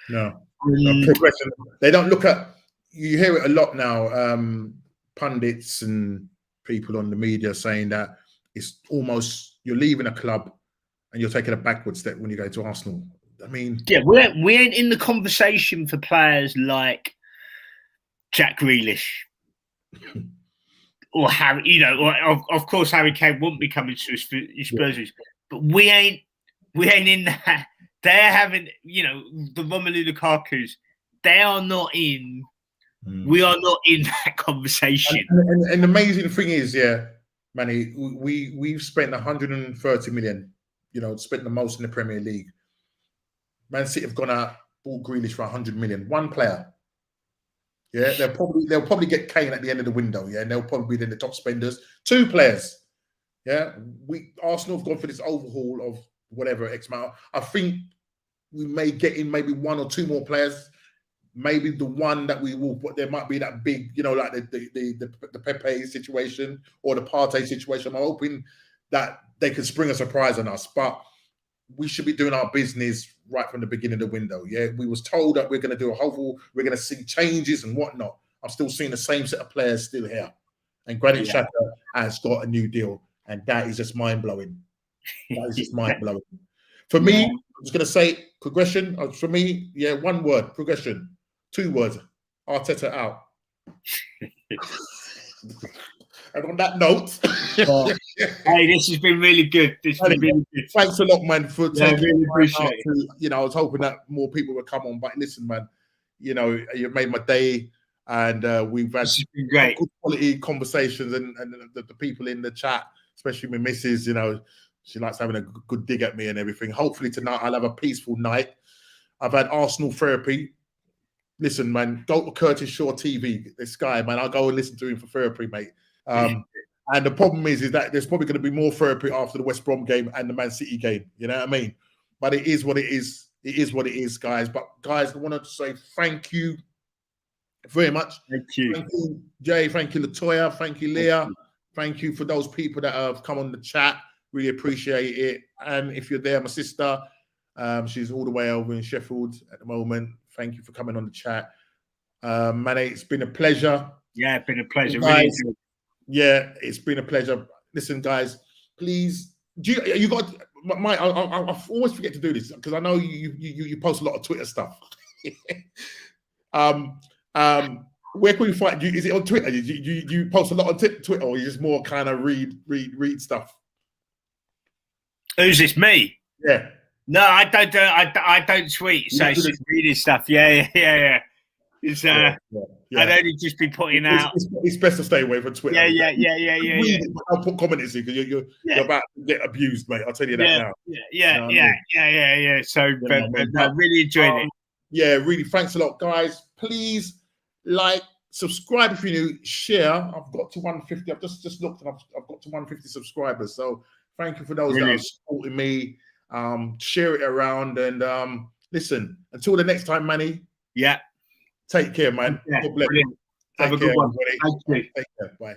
No. Progression. They don't look at, you hear it a lot now, pundits and people on the media saying that it's almost, you're leaving a club and you're taking a backward step when you go to Arsenal. I mean... Yeah, we ain't in the conversation for players like Jack Grealish. Or Harry, of course Harry Kane wouldn't be coming to Spurs, but we ain't in that. They're having, the Romelu Lukaku's. They are not in. We are not in that conversation. And the amazing thing is, Manny, we've spent 130 million. Spent the most in the Premier League. Man City have gone out, bought Grealish for 100 million. One player. Yeah, they'll probably get Kane at the end of the window. Yeah, and they'll probably be in the top spenders. Two players. Yeah, Arsenal have gone for this overhaul of whatever X amount. I think we may get in maybe one or two more players. Maybe the one that we will put, there might be that big, like the Pepe situation or the Partey situation. I'm hoping that they could spring a surprise on us, but we should be doing our business right from the beginning of the window. Yeah, we was told that we're going to do a whole, we're going to see changes and whatnot. I'm still seeing the same set of players still here, and Granit Xhaka has got a new deal, and that is just mind blowing. That is just mind blowing. For me, I'm just going to say progression. For me, one word: progression. 2 words: Arteta out. And on that note, hey, this has been really good. Thanks a lot, man, for taking really appreciate it. I was hoping that more people would come on, but listen, man, you made my day, and we've had great good quality conversations, and the people in the chat, especially my missus, she likes having a good dig at me and everything. Hopefully tonight I'll have a peaceful night. I've had Arsenal therapy. Listen, man, go to Curtis Shaw TV. This guy, man, I'll go and listen to him for therapy, mate. And the problem is that there's probably going to be more therapy after the West Brom game and the Man City game. You know what I mean? But it is what it is. It is what it is, guys. But guys, I wanted to say thank you very much. Thank you. Thank you, Jay. Thank you, Latoya. Thank you, Leah. Thank you for those people that have come on the chat. Really appreciate it. And if you're there, my sister, she's all the way over in Sheffield at the moment. Thank you for coming on the chat. Manny, it's been a pleasure. Yeah, it's been a pleasure. Guys, yeah, it's been a pleasure. Listen, guys, please, you got my? I always forget to do this because I know you post a lot of Twitter stuff. Where can we find you? Is it on Twitter? You post a lot on Twitter, or you just more kind of read stuff? Who's this? Me? Yeah. No, I don't tweet. So it's just reading stuff. Yeah. It's Yeah. I'd only just be putting out. It's best to stay away from Twitter. Yeah. Read it, I'll put comments in because you're about to get abused, mate. I'll tell you that now. Yeah. So, but But, really enjoying it. Yeah, really. Thanks a lot, guys. Please like, subscribe if you're new, share. I've got to 150. I've just looked and I've got to 150 subscribers. So thank you for those that are supporting me. Share it around and listen. Until the next time, Manny. Yeah. Take care, man. God bless. Have a good one. Everybody. Thank you. Take care. Bye.